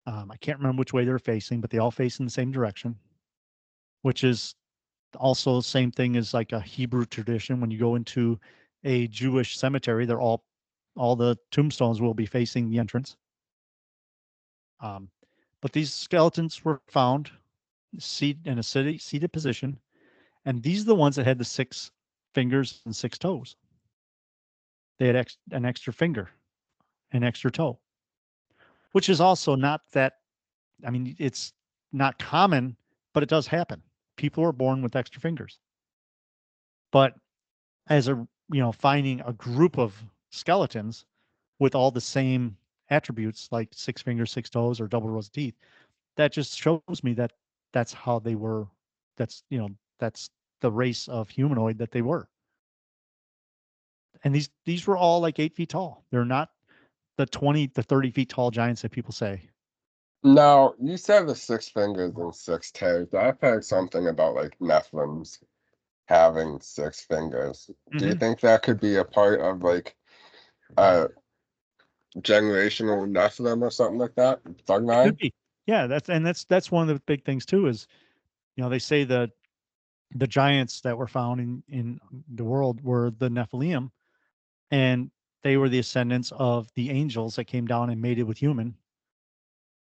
I can't remember which way they're facing, but they all face in the same direction, which is also the same thing as like a Hebrew tradition. When you go into a Jewish cemetery, they're all the tombstones will be facing the entrance. But these skeletons were found in a seated position, and these are the ones that had the 6 fingers and 6 toes. They had an extra finger, an extra toe, which is also not that. I mean, it's not common, but it does happen. People are born with extra fingers. But as finding a group of skeletons with all the same attributes, like 6 fingers, 6 toes, or double rows of teeth, that just shows me that that's how they were. That's the race of humanoid that they were. And these were all like 8 feet tall. They're not the 20 to 30 feet tall giants that people say. Now, you said the 6 fingers and 6 toes. I've heard something about like Nephilims having 6 fingers. Do you think that could be a part of like a generational Nephilim or something like that? Could be. Yeah, that's one of the big things too. Is they say that the giants that were found in the world were the Nephilim, and they were the ascendants of the angels that came down and mated with human,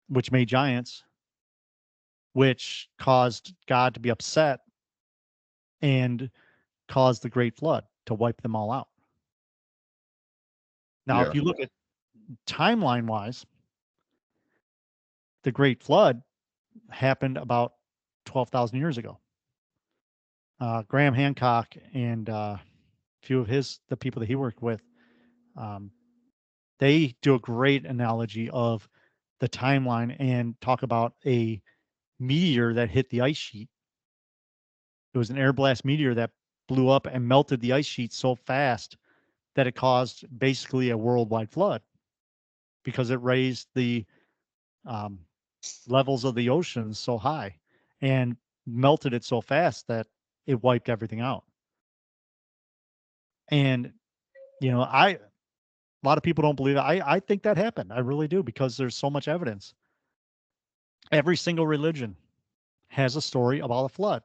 which made giants, which caused God to be upset and caused the great flood to wipe them all out. Now, if you look at timeline wise, the Great Flood happened about 12,000 years ago. Graham Hancock and a few of the people that he worked with, they do a great analogy of the timeline and talk about a meteor that hit the ice sheet. It was an air blast meteor that blew up and melted the ice sheet so fast that it caused basically a worldwide flood because it raised the levels of the oceans so high and melted it so fast that it wiped everything out. And, a lot of people don't believe it. I think that happened. I really do, because there's so much evidence. Every single religion has a story about a flood.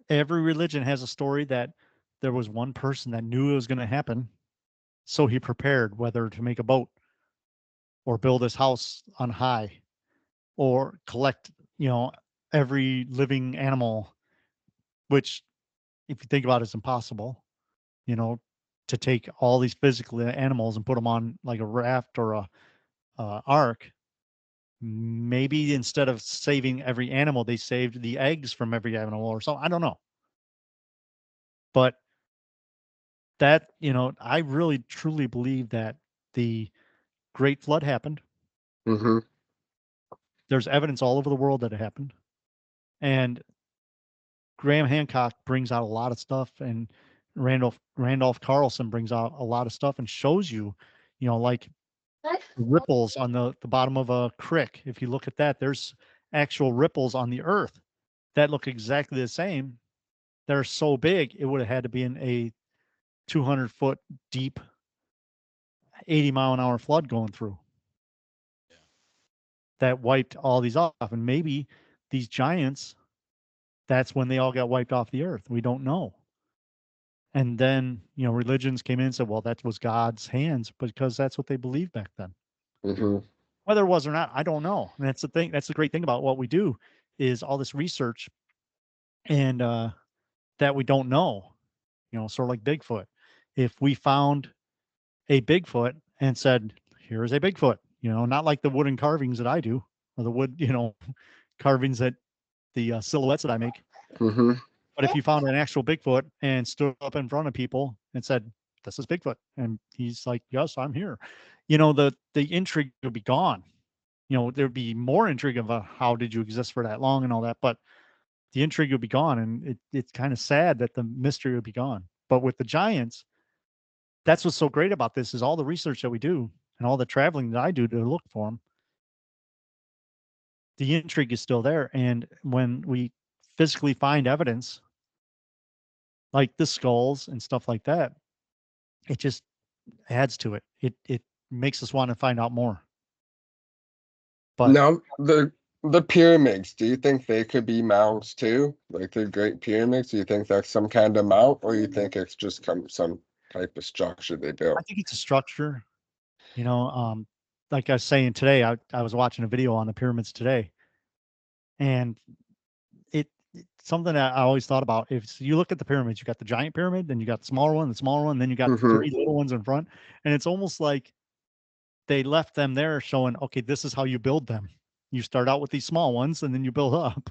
Every religion has a story that there was one person that knew it was going to happen, so he prepared, whether to make a boat or build his house on high or collect, every living animal, which, if you think about it, is impossible, to take all these physical animals and put them on like a raft or a ark. Maybe instead of saving every animal, they saved the eggs from every animal or something. I don't know. But that, I really truly believe that the Great Flood happened. Mm-hmm. There's evidence all over the world that it happened. And Graham Hancock brings out a lot of stuff, and Randolph Carlson brings out a lot of stuff and shows you, like ripples on the bottom of a creek. If you look at that, there's actual ripples on the earth that look exactly the same. They're so big, it would have had to be in a 200-foot deep, 80-mile-an-hour flood going through that wiped all these off. And maybe these giants, that's when they all got wiped off the earth. We don't know. And then, religions came in and said, well, that was God's hands, because that's what they believed back then. Mm-hmm. Whether it was or not, I don't know. And that's the thing. That's the great thing about what we do, is all this research and that we don't know, sort of like Bigfoot. If we found a Bigfoot and said, here's a Bigfoot, not like the wooden carvings that I do, or the wood, carvings that the silhouettes that I make. Mm-hmm. But if you found an actual Bigfoot and stood up in front of people and said, this is Bigfoot, and he's like, yes, I'm here, the intrigue would be gone. There'd be more intrigue of how did you exist for that long and all that, but the intrigue would be gone. And it's kind of sad that the mystery would be gone. But with the giants, that's what's so great about this, is all the research that we do and all the traveling that I do to look for them. The intrigue is still there. And when we physically find evidence like the skulls and stuff like that, it just adds to it. It makes us want to find out more. But now the pyramids, do you think they could be mounds too? Like the Great Pyramids? Do you think that's some kind of mount, or you think it's just some type of structure they built? I think it's a structure. Like I was saying today, I was watching a video on the pyramids today, and it's something that I always thought about. If you look at the pyramids, you got the giant pyramid, then you got the smaller one, then you got Mhm. 3 little ones in front, and it's almost like they left them there showing, okay, this is how you build them. You start out with these small ones, and then you build up.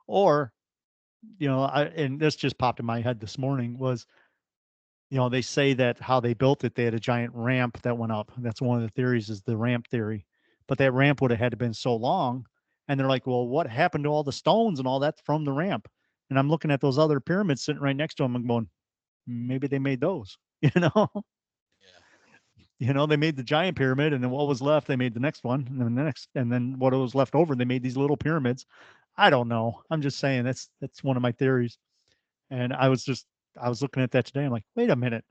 Or and this just popped in my head this morning was, they say that how they built it, they had a giant ramp that went up. That's one of the theories, is the ramp theory. But that ramp would have had to been so long. And they're like, well, what happened to all the stones and all that from the ramp? And I'm looking at those other pyramids sitting right next to them and going, maybe they made those, Yeah. they made the giant pyramid, and then what was left, they made the next one, and then the next, and then what was left over, they made these little pyramids. I don't know. I'm just saying that's one of my theories. And I was looking at that today. I'm like, wait a minute.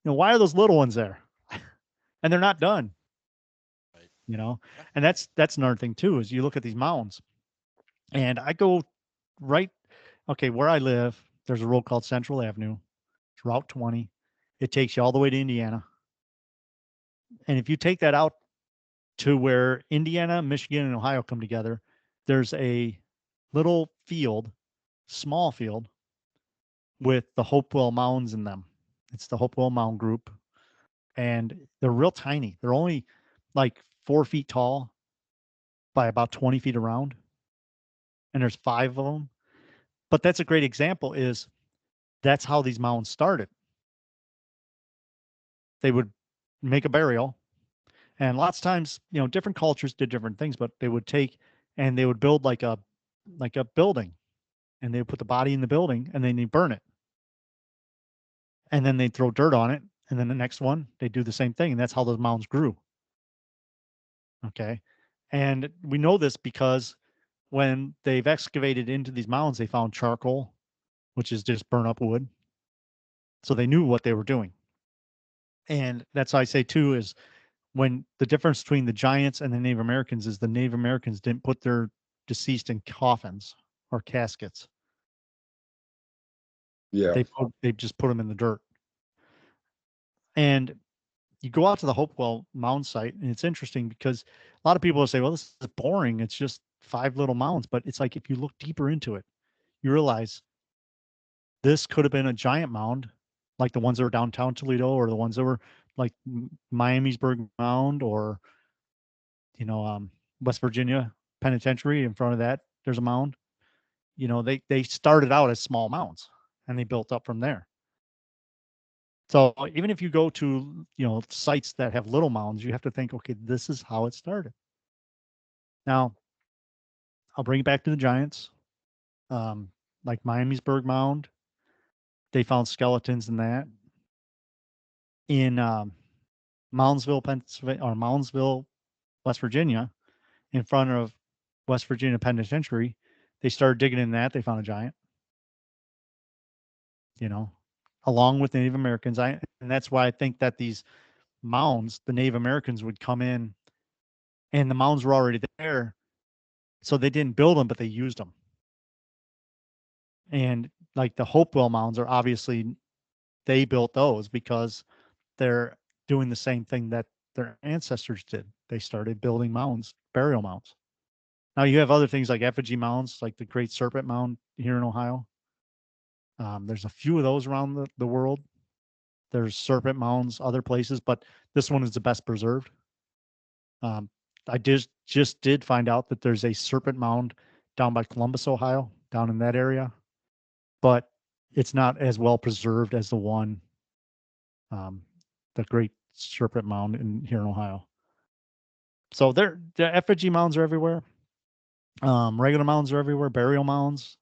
Why are those little ones there? And they're not done, Right. Yeah. Yeah. And that's another thing too, is you look at these mounds, and I go right, okay, where I live, there's a road called Central Avenue. It's Route 20. It takes you all the way to Indiana. And if you take that out to where Indiana, Michigan, and Ohio come together, there's a little field, small field, with the Hopewell Mounds in them. It's the Hopewell Mound group. And they're real tiny. They're only like 4 feet tall by about 20 feet around, and there's 5 of them. But that's a great example. Is that's how these mounds started. They would make a burial, and lots of times, different cultures did different things, but they would take and they would build like a building, and they would put the body in the building, and then they burn it, and then they'd throw dirt on it, and then the next one they do the same thing, and that's how those mounds grew. Okay, and we know this because when they've excavated into these mounds, they found charcoal, which is just burn up wood. So they knew what they were doing. And that's how I say too, is when the difference between the giants and the Native Americans is the Native Americans didn't put their deceased in coffins or caskets. Yeah. They just put them in the dirt. And you go out to the Hopewell Mound site, and it's interesting because a lot of people will say, well, this is boring. It's just 5 little mounds. But it's like, if you look deeper into it, you realize this could have been a giant mound, like the ones that were downtown Toledo, or the ones that were like Miamisburg Mound, or, West Virginia Penitentiary. In front of that, there's a mound. They started out as small mounds, and they built up from there. So even if you go to, sites that have little mounds, you have to think, okay, this is how it started. Now, I'll bring it back to the giants. Like Miamisburg Mound, they found skeletons in that. In Moundsville, Pennsylvania, or Moundsville, West Virginia, in front of West Virginia Penitentiary, they started digging in that. They found a giant, along with Native Americans. And that's why I think that these mounds, the Native Americans would come in, and the mounds were already there. So they didn't build them, but they used them. And like the Hopewell mounds are obviously, they built those because they're doing the same thing that their ancestors did. They started building mounds, burial mounds. Now you have other things like effigy mounds, like the Great Serpent Mound here in Ohio. There's a few of those around the world. There's serpent mounds other places, but this one is the best preserved. I just did find out that there's a serpent mound down by Columbus, Ohio, down in that area, but it's not as well preserved as the one, the Great Serpent Mound here in Ohio. So the effigy mounds are everywhere. Regular mounds are everywhere. Burial mounds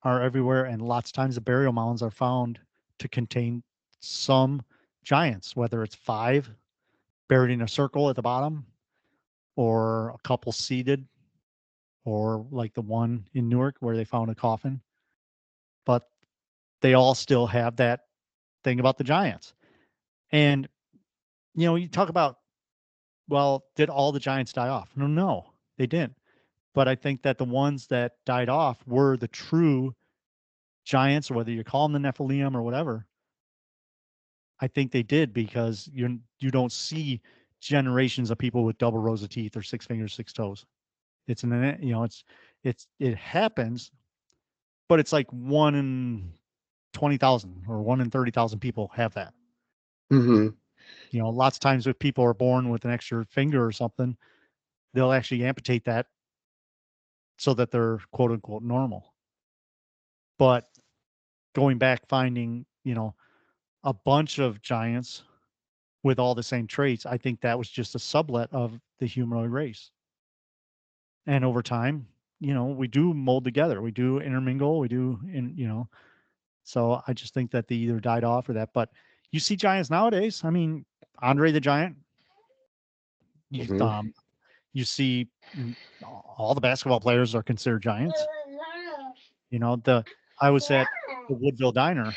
are everywhere, and lots of times the burial mounds are found to contain some giants, whether it's 5 buried in a circle at the bottom, or a couple seated, or like the one in Newark where they found a coffin. But they all still have that thing about the giants. And, you talk about, well, did all the giants die off? No, they didn't. But I think that the ones that died off were the true giants, or whether you call them the Nephilim or whatever. I think they did, because you don't see generations of people with double rows of teeth or 6 fingers, 6 toes. It's it happens, but it's like 1 in 20,000 or 1 in 30,000 people have that. Mm-hmm. Lots of times if people are born with an extra finger or something, they'll actually amputate that so that they're quote unquote normal. But going back, finding, a bunch of giants with all the same traits, I think that was just a sublet of the humanoid race. And over time, we do mold together, we do intermingle, so I just think that they either died off or that. But you see giants nowadays. I mean, Andre the Giant. Mm-hmm. You see, all the basketball players are considered giants. I was at the Woodville Diner,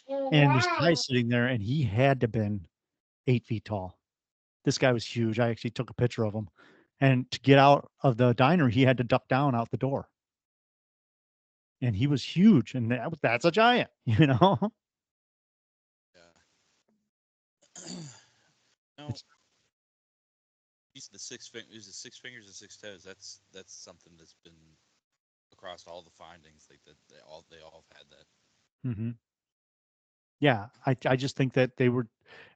and this guy sitting there, and he had to have been 8 feet tall. This guy was huge. I actually took a picture of him. And to get out of the diner, he had to duck down out the door. And he was huge, and that's a giant, Yeah. No, It's these the 6 fingers and 6 toes. That's something that's been across all the findings. Like that, they all have had that. Yeah, I just think that they were,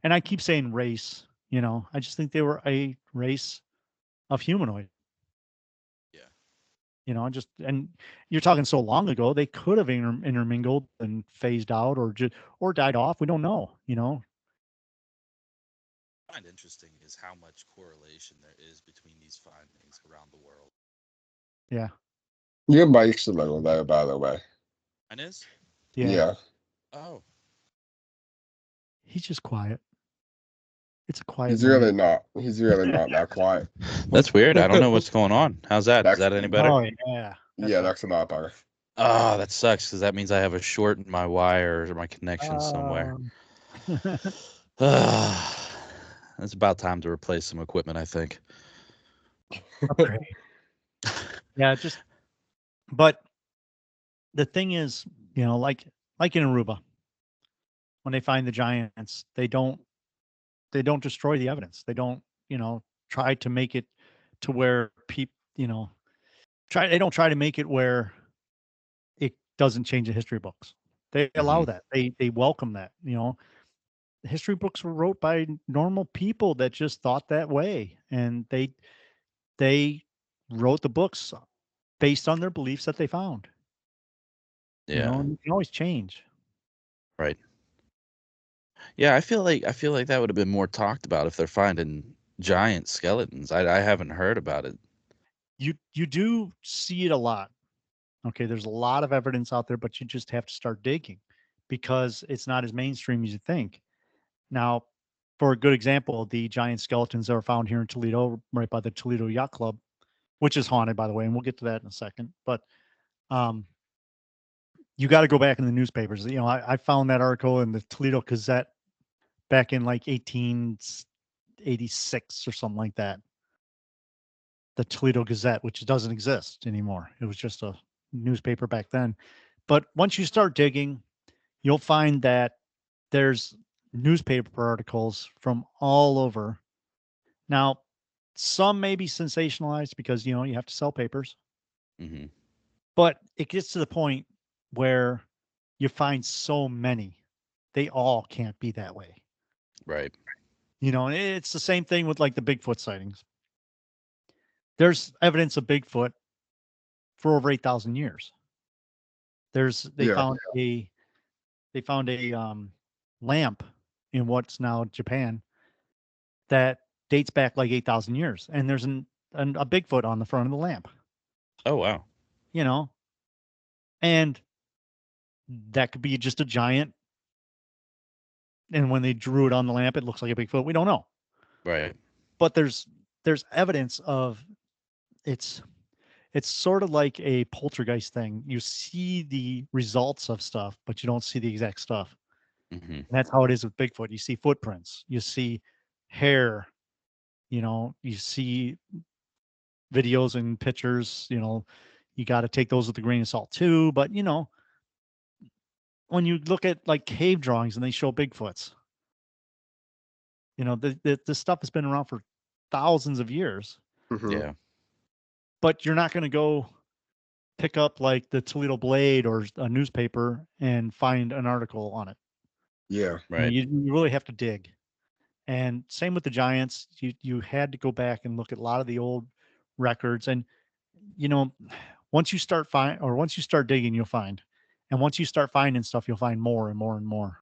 and I keep saying race, I just think they were a race of humanoid. Yeah. And you're talking so long ago, they could have intermingled and phased out or died off. We don't know. I find interesting is how much correlation there is between these findings around the world. Yeah. Your mic's a little low, by the way. Mine is? Yeah. Oh, He's just quiet. It's a quiet He's morning. really not. He's really not that quiet. that's weird. I don't know what's going on. How's that? Is That's, that any better? Oh yeah. yeah, that's a lot better. Oh, that sucks because that means I have a short in my wire or my connection somewhere. It's about time to replace some equipment, I think. Upgrade. Yeah, but the thing is, like in Aruba, when they find the giants, they don't destroy the evidence. They don't, try to make it to where people, they don't try to make it where it doesn't change the history books. They allow that. They welcome that, The history books were wrote by normal people that just thought that way, and they wrote the books based on their beliefs that they found. Yeah. And you can always change. Right. Yeah, I feel like that would have been more talked about if they're finding giant skeletons. I haven't heard about it. You do see it a lot. Okay, there's a lot of evidence out there, but you just have to start digging because it's not as mainstream as you think. Now, for a good example, the giant skeletons that were found here in Toledo, right by the Toledo Yacht Club, which is haunted, by the way, and we'll get to that in a second. But you got to go back in the newspapers. I found that article in the Toledo Gazette back in like 1886 or something like that. The Toledo Gazette, which doesn't exist anymore. It was just a newspaper back then. But once you start digging, you'll find that there's newspaper articles from all over. Now, some may be sensationalized because, you have to sell papers. Mm-hmm. But it gets to the point where you find so many, they all can't be that way. Right. And it's the same thing with like the Bigfoot sightings. There's evidence of Bigfoot for over 8,000 years. They found a lamp in what's now Japan that dates back like 8,000 years, and there's a Bigfoot on the front of the lamp. Oh wow. And that could be just a giant. And when they drew it on the lamp, it looks like a Bigfoot. We don't know. Right. But there's evidence of it's sort of like a poltergeist thing. You see the results of stuff, but you don't see the exact stuff. Mm-hmm. And that's how it is with Bigfoot. You see footprints, you see hair, you see videos and pictures, you got to take those with a grain of salt too. But, when you look at like cave drawings and they show Bigfoots, the stuff has been around for thousands of years. Mm-hmm. Yeah. But you're not going to go pick up like the Toledo Blade or a newspaper and find an article on it. Yeah. Right. You really have to dig. And same with the giants. You had to go back and look at a lot of the old records. And, once you start digging, you'll find. And once you start finding stuff, you'll find more and more and more.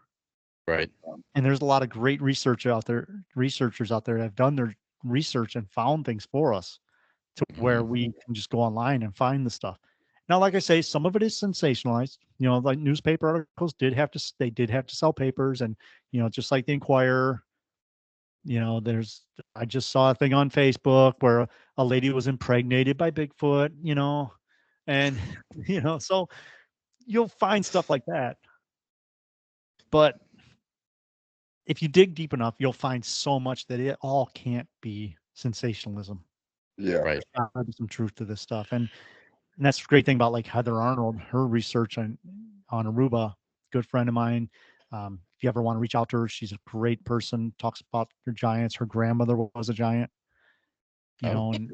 Right. And there's a lot of great researchers out there that have done their research and found things for us to where we can just go online and find the stuff. Now, like I say, some of it is sensationalized. Like newspaper articles did have to sell papers, and just like the Inquirer. I just saw a thing on Facebook where a lady was impregnated by Bigfoot. And so you'll find stuff like that. But if you dig deep enough, you'll find so much that it all can't be sensationalism. Yeah. Right. There's gotta be some truth to this stuff. And that's the great thing about like Heather Arnold, her research on Aruba, good friend of mine. If you ever want to reach out to her, she's a great person, talks about her giants. Her grandmother was a giant, and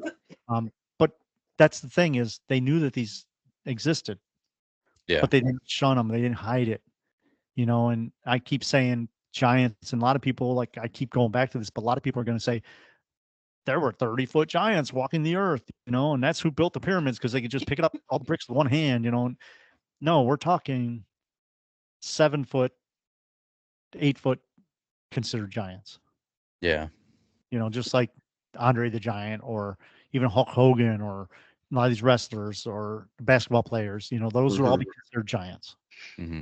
but that's the thing is they knew that these existed, Yeah. but they didn't shun them. They didn't hide it, and I keep saying giants. And a lot of people, like, I keep going back to this, but a lot of people are going to say there were 30-foot giants walking the earth, and that's who built the pyramids because they could just pick it up all the bricks with one hand, No, we're talking 7-foot, 8-foot considered giants. Yeah. Just like Andre the Giant or even Hulk Hogan or a lot of these wrestlers or basketball players, those would all be considered giants. Mm-hmm.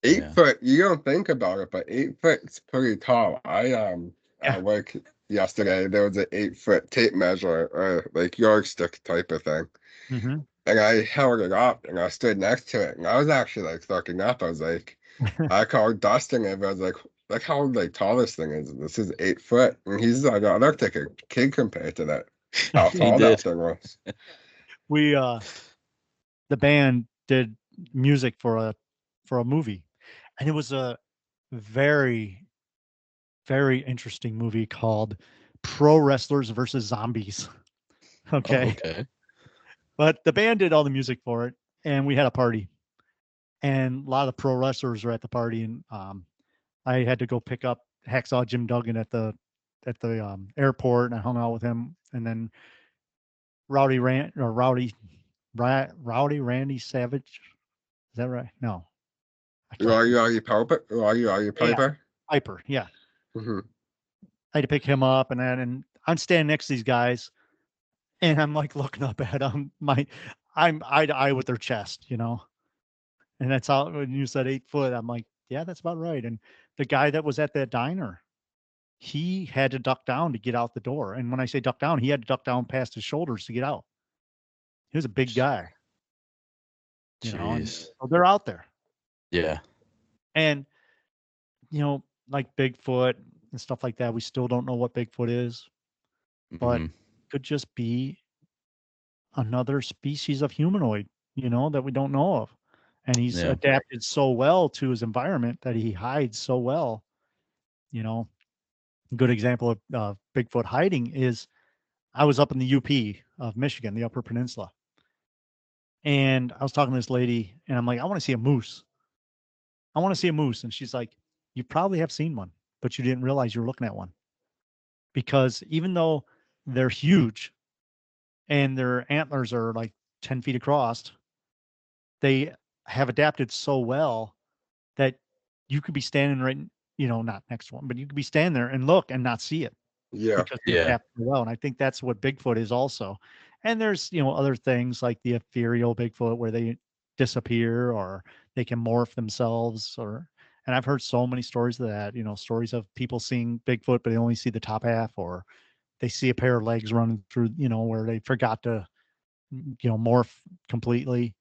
8 foot, you don't think about it, but 8 foot's pretty tall. At work yesterday, there was an 8-foot tape measure, or like yardstick type of thing. Mm-hmm. And I held it up and I stood next to it. And I was actually like looking up. I was like, I called Dustin and I was like how like tall this thing is. This is 8 foot. And he's like, I looked like a kid compared to that. How tall that thing was. We the band did music for a movie, and it was a very, very interesting movie called Pro Wrestlers versus Zombies. Okay. Oh, okay. But the band did all the music for it, and we had a party, and a lot of the pro wrestlers were at the party, and I had to go pick up Hacksaw Jim Duggan at the airport, and I hung out with him, and then Rowdy Randy Savage. Is that right? No. Roddy Piper? Piper? Piper, yeah. Mm-hmm. I had to pick him up, and I'm standing next to these guys, and I'm like looking up at them. I'm eye to eye with their chest, And that's how, when you said 8 foot, I'm like, yeah, that's about right. And the guy that was at that diner, he had to duck down to get out the door. And when I say duck down, he had to duck down past his shoulders to get out. He was a big guy. And so they're out there. Yeah. And, like Bigfoot and stuff like that, we still don't know what Bigfoot is, but it could just be another species of humanoid, that we don't know of. And he's adapted so well to his environment that he hides so well. A good example of Bigfoot hiding is I was up in the UP of Michigan, the Upper Peninsula. And I was talking to this lady, and I'm like, I want to see a moose. I want to see a moose. And she's like, you probably have seen one, but you didn't realize you were looking at one. Because even though they're huge and their antlers are like 10 feet across, they have adapted so well that you could be standing right, not next to one, but you could be standing there and look and not see it. Yeah. Because they adapt well. And I think that's what Bigfoot is also. And there's, other things like the ethereal Bigfoot where they disappear or they can morph themselves and I've heard so many stories of that, stories of people seeing Bigfoot, but they only see the top half, or they see a pair of legs running through, where they forgot to, morph completely.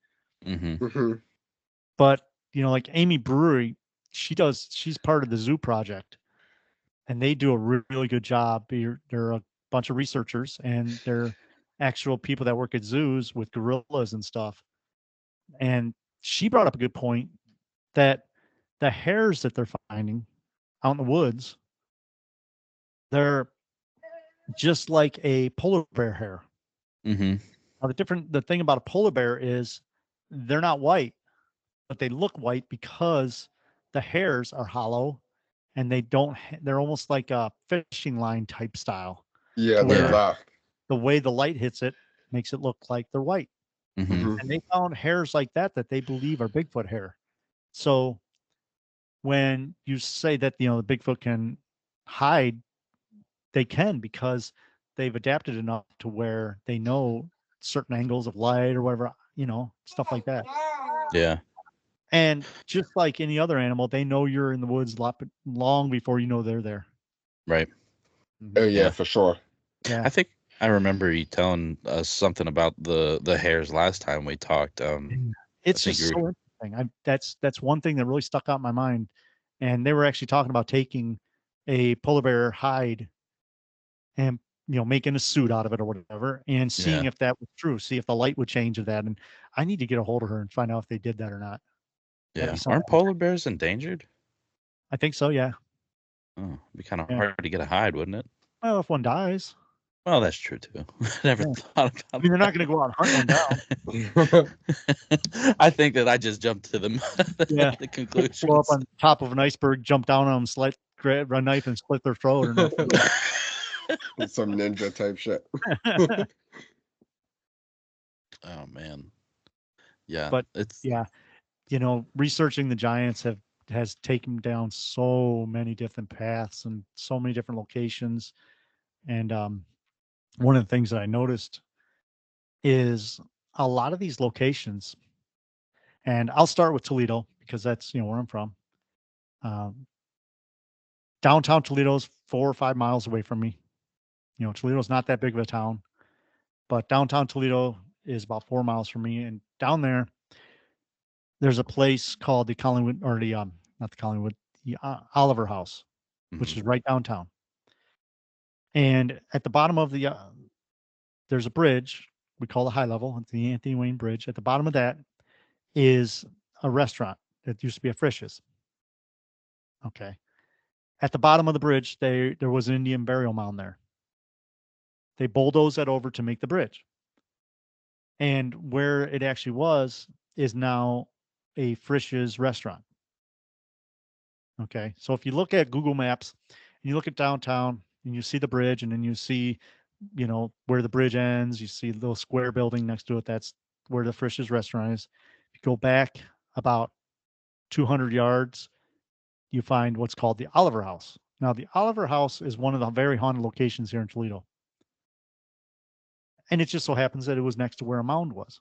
Mm-hmm. But, like Amy Brewery, she's part of the zoo project, and they do a really good job. They're a bunch of researchers, and they're actual people that work at zoos with gorillas and stuff. And she brought up a good point that the hairs that they're finding out in the woods, they're just like a polar bear hair. Mm-hmm. Now, the thing about a polar bear is they're not white, but they look white because the hairs are hollow, and they're almost like a fishing line type style. Yeah, they're black. The way the light hits it makes it look like they're white. Mm-hmm. And they found hairs like that they believe are Bigfoot hair. So when you say that, the Bigfoot can hide, they can, because they've adapted enough to where they know certain angles of light or whatever, stuff like that. Yeah. And just like any other animal, they know you're in the woods long before you know they're there. Right. Oh yeah, for sure. Yeah. I think I remember you telling us something about the hairs last time we talked. It's just so interesting. That's one thing that really stuck out in my mind. And they were actually talking about taking a polar bear hide and making a suit out of it or whatever, and seeing if that was true, see if the light would change of that. And I need to get a hold of her and find out if they did that or not. Yeah. Aren't polar bears endangered? I think so, yeah. Oh, it'd be kind of hard to get a hide, wouldn't it? Well, if one dies. Well, that's true too. I never thought about I mean, they're not going to go out hunting down. I think that I just jumped to the Yeah. conclusion. Blow up on top of an iceberg, jump down on them, grab a knife and split their throat or nothing. Some ninja type shit. Oh man. Yeah. But it's researching the giants has taken down so many different paths and so many different locations. And one of the things that I noticed is a lot of these locations, and I'll start with Toledo because that's where I'm from. Downtown Toledo's 4 or 5 miles away from me. Toledo's not that big of a town, but downtown Toledo is about 4 miles from me. And down there's a place called the Collingwood, or the not the Collingwood, the Oliver House, which is right downtown. And at the bottom of the there's a bridge we call the high level. It's the Anthony Wayne Bridge. At the bottom of that is a restaurant that used to be a Frisch's. Okay. At the bottom of the bridge, there was an Indian burial mound there. They bulldozed that over to make the bridge. And where it actually was is now a Frisch's restaurant. Okay. So if you look at Google Maps and you look at downtown and you see the bridge and then you see, where the bridge ends, you see the little square building next to it. That's where the Frisch's restaurant is. If you go back about 200 yards, you find what's called the Oliver House. Now, the Oliver House is one of the very haunted locations here in Toledo. And it just so happens that it was next to where a mound was.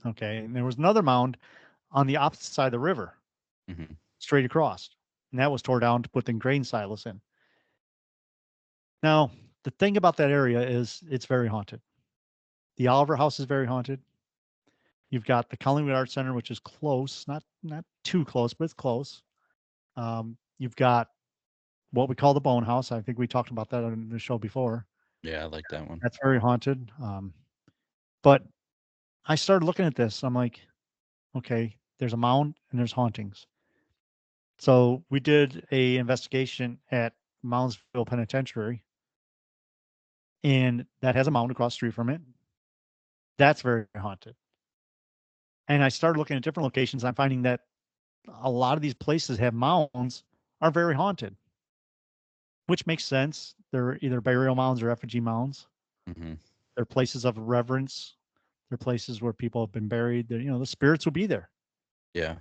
Okay. And there was another mound on the opposite side of the river, straight across. And that was tore down to put the grain silos in. Now, the thing about that area is it's very haunted. The Oliver House is very haunted. You've got the Collingwood Art Center, which is close, not too close, but it's close. You've got what we call the Bone House. I think we talked about that on the show before. Yeah, I like that one. That's very haunted. But I started looking at this. I'm like, okay, there's a mound and there's hauntings. So we did a investigation at Moundsville Penitentiary, and that has a mound across the street from it. That's very haunted. And I started looking at different locations. I'm finding that a lot of these places have mounds are very haunted, which makes sense. They're either burial mounds or effigy mounds. They're places of reverence. They're places where people have been buried. The spirits will be there. Yeah.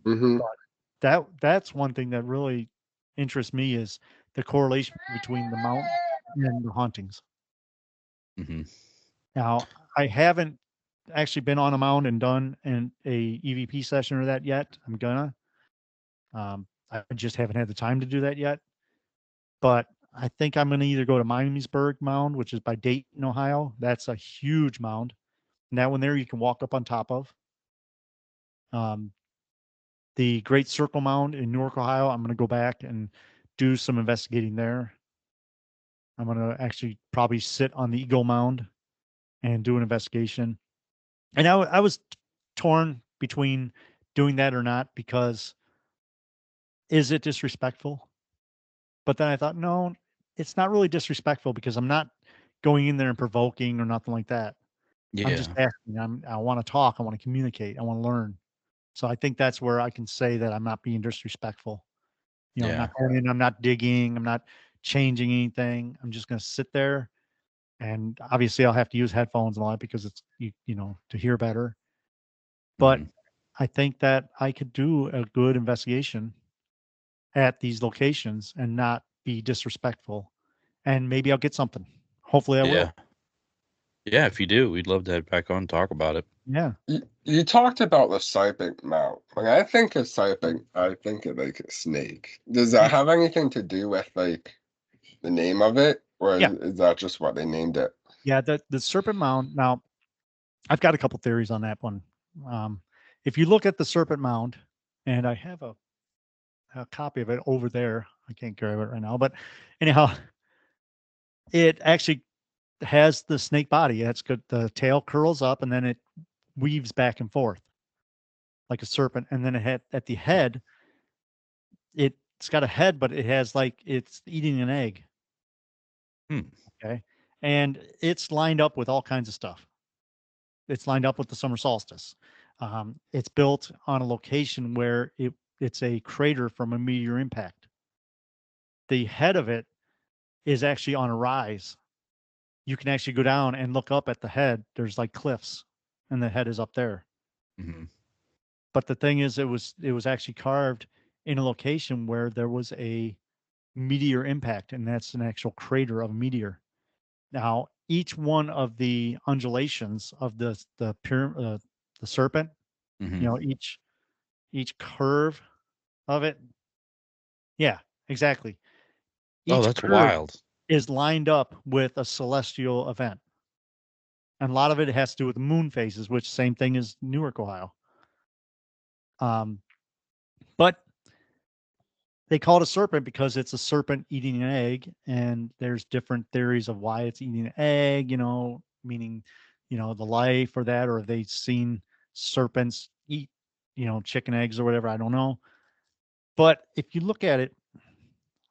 But that's one thing that really interests me is the correlation between the mountain and the hauntings. Now, I haven't actually been on a mound and done a EVP session or that yet. I'm gonna. I just haven't had the time to do that yet. But I think I'm going to either go to Miamisburg Mound, which is by Dayton, Ohio. That's a huge mound. And that one there you can walk up on top of. The Great Circle Mound in Newark, Ohio, I'm going to go back and do some investigating there. I'm going to actually probably sit on the Eagle Mound and do an investigation. And I was torn between doing that or not, because is it disrespectful? But then I thought, no, it's not really disrespectful because I'm not going in there and provoking or nothing like that. Yeah. I'm just asking. I want to talk. I want to communicate. I want to learn. So I think that's where I can say that I'm not being disrespectful. I'm not going in, I'm not digging, I'm not changing anything. I'm just going to sit there, and obviously I'll have to use headphones a lot because it's, to hear better. But I think that I could do a good investigation at these locations and not be disrespectful, and maybe I'll get something. Hopefully I will. Yeah, if you do, we'd love to have back on and talk about it. Yeah. You talked about the Serpent Mound. When I think of serpent, I think of like a snake. Does that have anything to do with like the name of it, or is that just what they named it? Yeah, the Serpent Mound. Now, I've got a couple theories on that one. If you look at the Serpent Mound, and I have a copy of it over there. I can't grab it right now, but anyhow, it actually has the snake body. It's good. The tail curls up and then it weaves back and forth like a serpent. And then at the head, it's got a head, but it has like it's eating an egg. Okay. And it's lined up with all kinds of stuff. It's lined up with the summer solstice. It's built on a location where it's a crater from a meteor impact. The head of it is actually on a rise. You can actually go down and look up at the head. There's like cliffs, and the head is up there. Mm-hmm. But the thing is, it was actually carved in a location where there was a meteor impact, and that's an actual crater of a meteor. Now, each one of the undulations of the serpent, Mm-hmm. each curve of it, yeah, exactly. Oh, Each that's curve wild. is lined up with a celestial event. And a lot of it has to do with moon phases, which same thing as Newark, Ohio. But they call it a serpent because it's a serpent eating an egg, and there's different theories of why it's eating an egg, meaning, the life or that, or have they seen serpents eat, chicken eggs or whatever, I don't know. But if you look at it,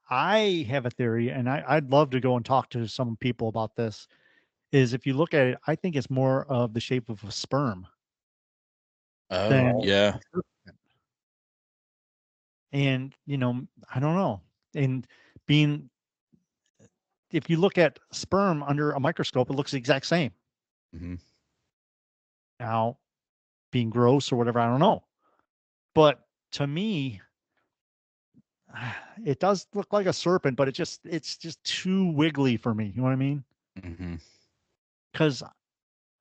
I have a theory, and I'd love to go and talk to some people about this, is if you look at it, I think it's more of the shape of a sperm Oh, than yeah. a serpent. And, I don't know. And being if you look at sperm under a microscope, it looks the exact same. Mm-hmm. Now, being gross or whatever, I don't know. But to me, it does look like a serpent, but it's just too wiggly for me. You know what I mean? Mm-hmm. Because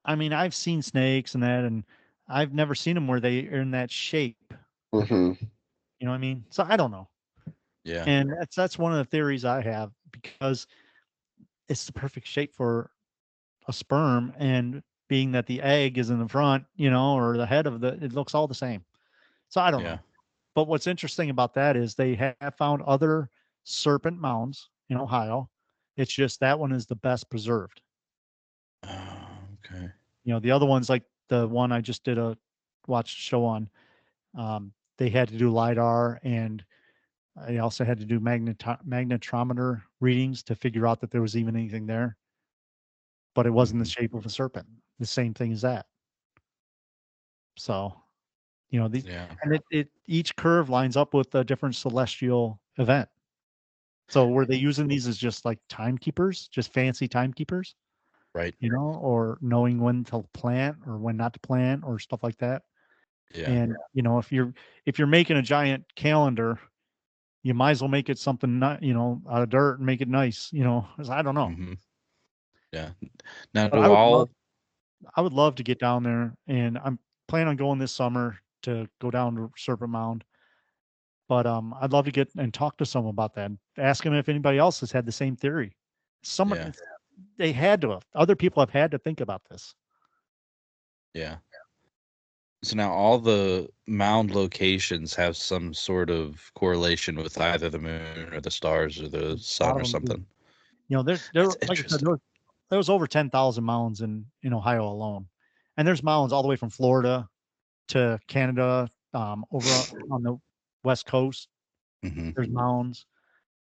I've seen snakes and that, and I've never seen them where they are in that shape. Mm-hmm. You know what I mean? So I don't know. Yeah. And that's one of the theories I have, because it's the perfect shape for a sperm, and being that the egg is in the front, or the head of it looks all the same. So I don't Yeah. know. But what's interesting about that is they have found other serpent mounds in Ohio. It's just that one is the best preserved. Oh, okay. The other ones, like the one I just did a watch show on, they had to do LiDAR, and they also had to do magnetometer readings to figure out that there was even anything there. But it wasn't the Mhm. shape of a serpent. The same thing as that. So, Yeah. and it each curve lines up with a different celestial event. So were they using these as just like timekeepers, just fancy timekeepers, Right. or knowing when to plant or when not to plant or stuff like that? Yeah. And if you're making a giant calendar, you might as well make it something not, out of dirt and make it nice, 'cause I don't know. Mm-hmm. Yeah. Now, But do all? I would love to get down there, and I'm planning on going this summer to go down to Serpent Mound. But I'd love to get and talk to someone about that. Ask them if anybody else has had the same theory. Yeah. Someone They had to have. Other people have had to think about this. Yeah. So now all the mound locations have some sort of correlation with either the moon or the stars or the A sun lot or of them do. something. There That's like I said, interesting. there was over 10,000 mounds in Ohio alone, and there's mounds all the way from Florida to Canada, over on the West Coast. Mm-hmm. There's mounds,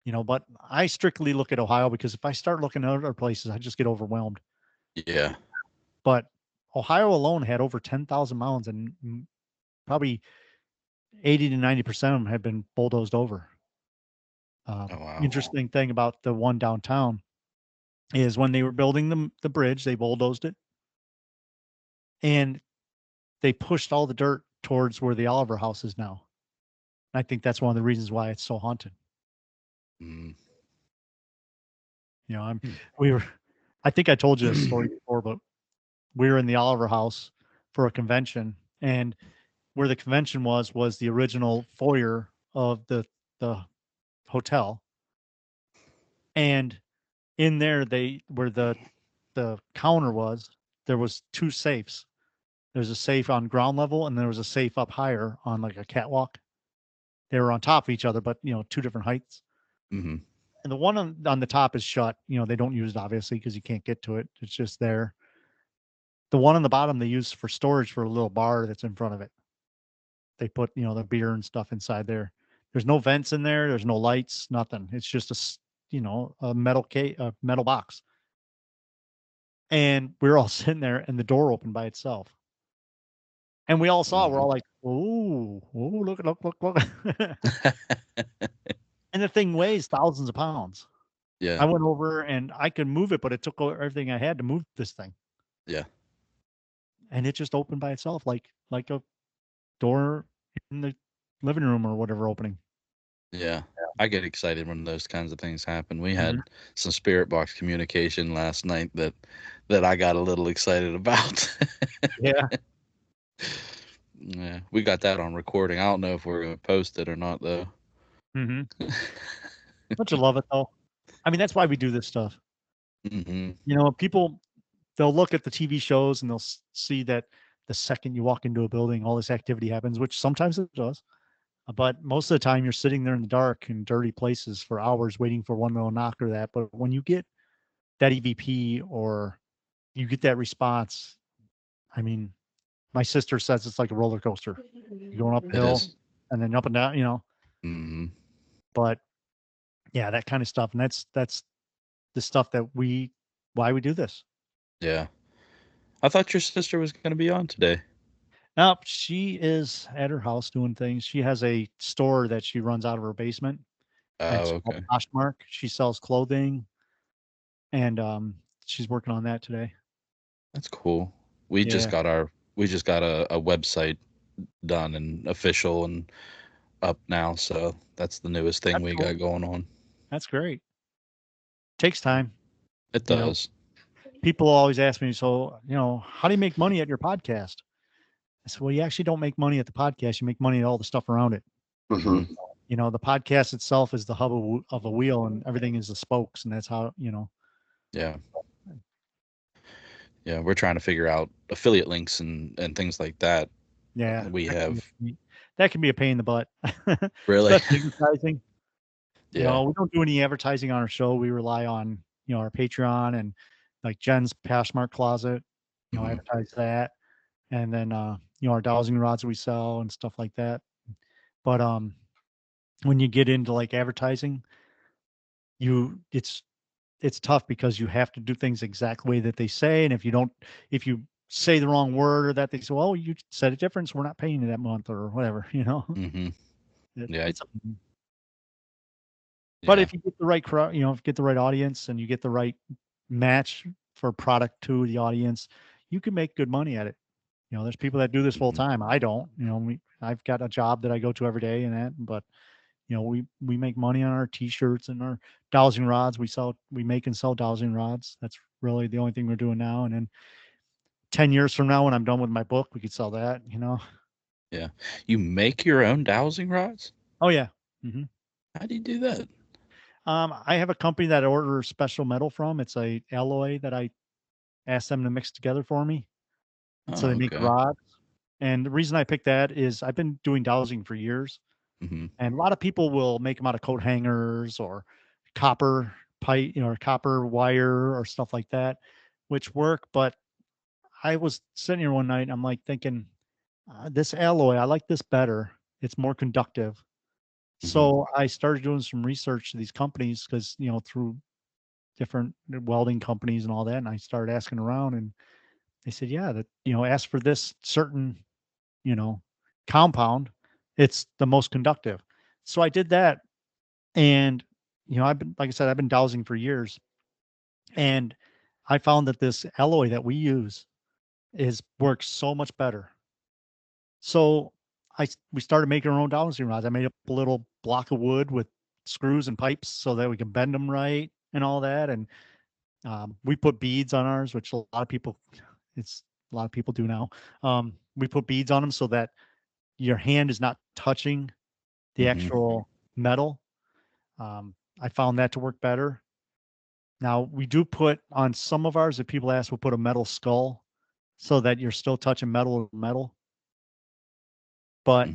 but I strictly look at Ohio, because if I start looking at other places, I just get overwhelmed. Yeah. But Ohio alone had over 10,000 mounds, and probably 80 to 90% of them have been bulldozed over. Oh, wow. Interesting thing about the one downtown is when they were building the bridge, they bulldozed it, and they pushed all the dirt towards where the Oliver House is now. I think that's one of the reasons why it's so haunted. Mm. You know, I'm Hmm. we were I think I told you this story before, but we were in the Oliver House for a convention, and where the convention was the original foyer of the hotel. And in there, where the counter was, there was two safes. There's a safe on ground level, and there was a safe up higher on like a catwalk. They were on top of each other, but two different heights. Mm-hmm. And the one on the top is shut. They don't use it, obviously, because you can't get to it. It's just there. The one on the bottom they use for storage for a little bar that's in front of it. They put the beer and stuff inside there. There's no vents in there. There's no lights. Nothing. It's just a metal box. And we were all sitting there, and the door opened by itself. And we all saw, we're all like, "Ooh, look. And the thing weighs thousands of pounds. Yeah. I went over and I could move it, but it took everything I had to move this thing. Yeah. And it just opened by itself, like a door in the living room or whatever opening. Yeah. I get excited when those kinds of things happen. We Mm-hmm. had some spirit box communication last night that I got a little excited about. Yeah. Yeah, we got that on recording. I don't know if we're going to post it or not, though. Mm-hmm. Don't you love it, though? I mean, that's why we do this stuff. Mm-hmm. You know, people, they'll look at the TV shows and they'll see that the second you walk into a building, all this activity happens, which sometimes it does. But most of the time, you're sitting there in the dark in dirty places for hours waiting for one little knock or that. But when you get that EVP or you get that response, I mean, my sister says it's like a roller coaster. You're going uphill and then up and down, you know. Mm-hmm. But yeah, that kind of stuff. And that's the stuff that why we do this. Yeah. I thought your sister was going to be on today. Now, she is at her house doing things. She has a store that she runs out of her basement. It's called Okay. Poshmark. She sells clothing, and she's working on that today. That's cool. We just got a website done and official and up now, so that's the newest thing we got going on. That's great. Takes time. It does. People always ask me, so, how do you make money at your podcast? I said, well, you actually don't make money at the podcast. You make money at all the stuff around it. Mm-hmm. The podcast itself is the hub of a wheel, and everything is the spokes, and that's how, Yeah. Yeah, we're trying to figure out affiliate links and things like that. Yeah. We have. That can be a pain in the butt. Really? Advertising. Yeah. We don't do any advertising on our show. We rely on, our Patreon and like Jen's Poshmark closet, advertise that. And then, our dowsing rods we sell and stuff like that. But when you get into like advertising, it's tough because you have to do things exact way that they say. And if you say the wrong word or that, they say, well, you said a difference, we're not paying you that month or whatever, Mm-hmm. Yeah. But if you get the right crowd, get the right audience and you get the right match for product to the audience, you can make good money at it. There's people that do this full time. I don't, I've got a job that I go to every day and that, but we make money on our t-shirts and our dowsing rods. We make and sell dowsing rods. That's really the only thing we're doing now. And then 10 years from now, when I'm done with my book, we could sell that, Yeah. You make your own dowsing rods? Oh yeah. Mm-hmm. How do you do that? I have a company that I order special metal from. It's a alloy that I ask them to mix together for me. So they make the rods. And the reason I picked that is I've been doing dowsing for years. Mm-hmm. And a lot of people will make them out of coat hangers or copper pipe, or copper wire or stuff like that, which work. But I was sitting here one night and I'm like thinking, this alloy, I like this better. It's more conductive. So I started doing some research to these companies because, through different welding companies and all that. And I started asking around and they said, yeah, that, ask for this certain, compound. It's the most conductive. So I did that. And, like I said, I've been dowsing for years. And I found that this alloy that we use works so much better. So we started making our own dowsing rods. I made up a little block of wood with screws and pipes so that we can bend them right and all that. And we put beads on ours, which a lot of people do now. We put beads on them so that your hand is not touching the actual metal. I found that to work better. Now we do put on some of ours, if people ask, we'll put a metal skull so that you're still touching metal to metal. But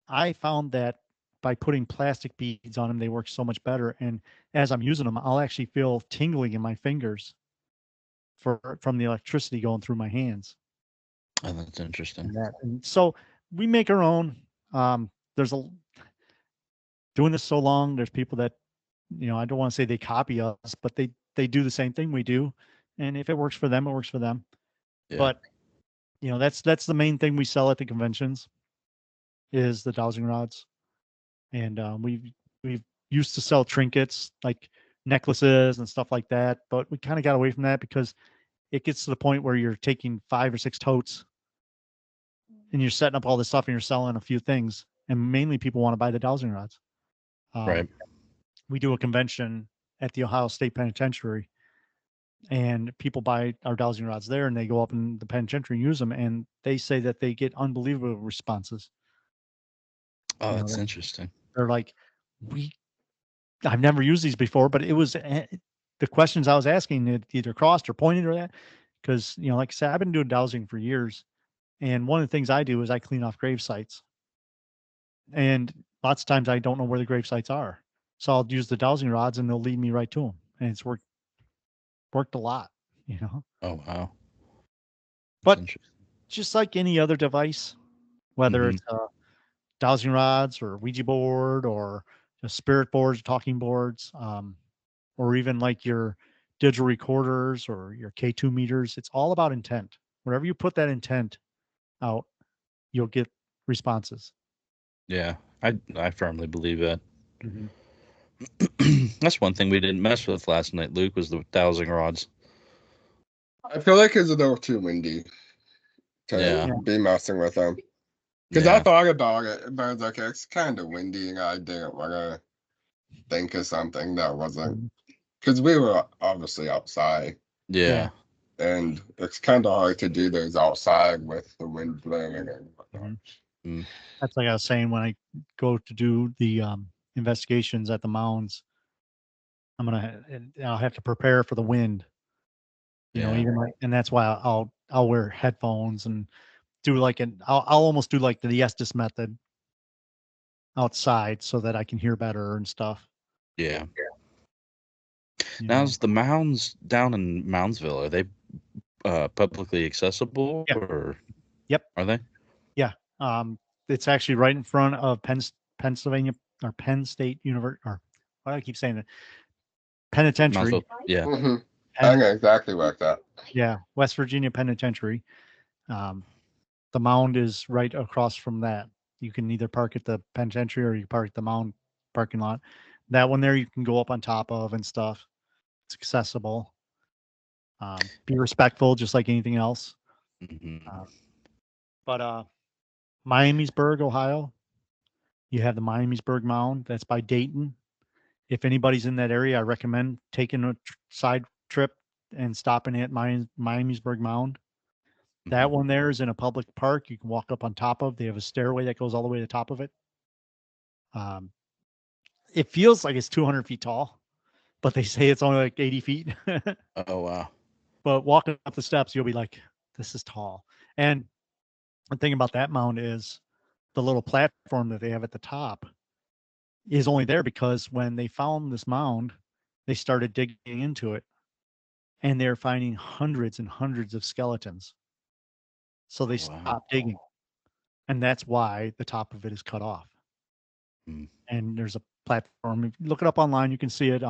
I found that by putting plastic beads on them, they work so much better. And as I'm using them, I'll actually feel tingling in my fingers from the electricity going through my hands. Oh, that's interesting. And so we make our own. Doing this so long, there's people that, I don't want to say they copy us, but they do the same thing we do. and if it works for them, it works for them. Yeah. But that's the main thing we sell at the conventions is the dowsing rods, and we've used to sell trinkets like necklaces and stuff like that, but we kind of got away from that because it gets to the point where you're taking 5 or 6 totes and you're setting up all this stuff and you're selling a few things, and mainly people want to buy the dowsing rods. Right. We do a convention at the Ohio State Penitentiary, and people buy our dowsing rods there, and they go up in the penitentiary and use them, and they say that they get unbelievable responses. Oh, that's interesting. They're like, I've never used these before, but it was the questions I was asking, it either crossed or pointed or that, because like I said, I've been doing dowsing for years, and one of the things I do is I clean off grave sites, and lots of times I don't know where the grave sites are, so I'll use the dowsing rods, and they'll lead me right to them, and it's worked a lot, Oh, wow. But just like any other device, whether it's dowsing rods or Ouija board or spirit boards, talking boards, or even like your digital recorders or your K2 meters, it's all about intent. Wherever you put that intent out, you'll get responses. Yeah, I firmly believe that. That's one thing we didn't mess with last night, Luke, was the dowsing rods. I feel like it's a little too windy to be messing with them. Because I thought about it, but I was like, it's kind of windy, and I didn't want to think of something that wasn't. Because we were obviously outside. Yeah. And it's kind of hard to do those outside with the wind blowing and whatnot. That's like I was saying, when I go to do the investigations at the mounds, I'll have to prepare for the wind. Even like, and that's why I'll wear headphones and do like I'll almost do like the Estes method outside so that I can hear better and stuff. Yeah. Now, is the mounds down in Moundsville, are they publicly accessible? Or Yep. Are they? Yeah. It's actually right in front of Pennsylvania or Penn State University, or why do I keep saying that? Penitentiary. Yeah. I know exactly where it's at. Yeah. West Virginia Penitentiary. The mound is right across from that. You can either park at the penitentiary or you park at the mound parking lot. That one there you can go up on top of and stuff. It's accessible. Be respectful, just like anything else. But Miamisburg, Ohio, you have the Miamisburg Mound. That's by Dayton. If anybody's in that area, I recommend taking a side trip and stopping at Miamisburg Mound. That one there is in a public park. You can walk up on top of. They have a stairway that goes all the way to the top of it. It feels like it's 200 feet tall, but they say it's only like 80 feet. Oh, wow. But walking up the steps, you'll be like, this is tall. And the thing about that mound is the little platform that they have at the top is only there because when they found this mound, they started digging into it, and they're finding hundreds and hundreds of skeletons. So they stopped digging. And that's why the top of it is cut off. And there's a platform. If you look it up online, you can see it.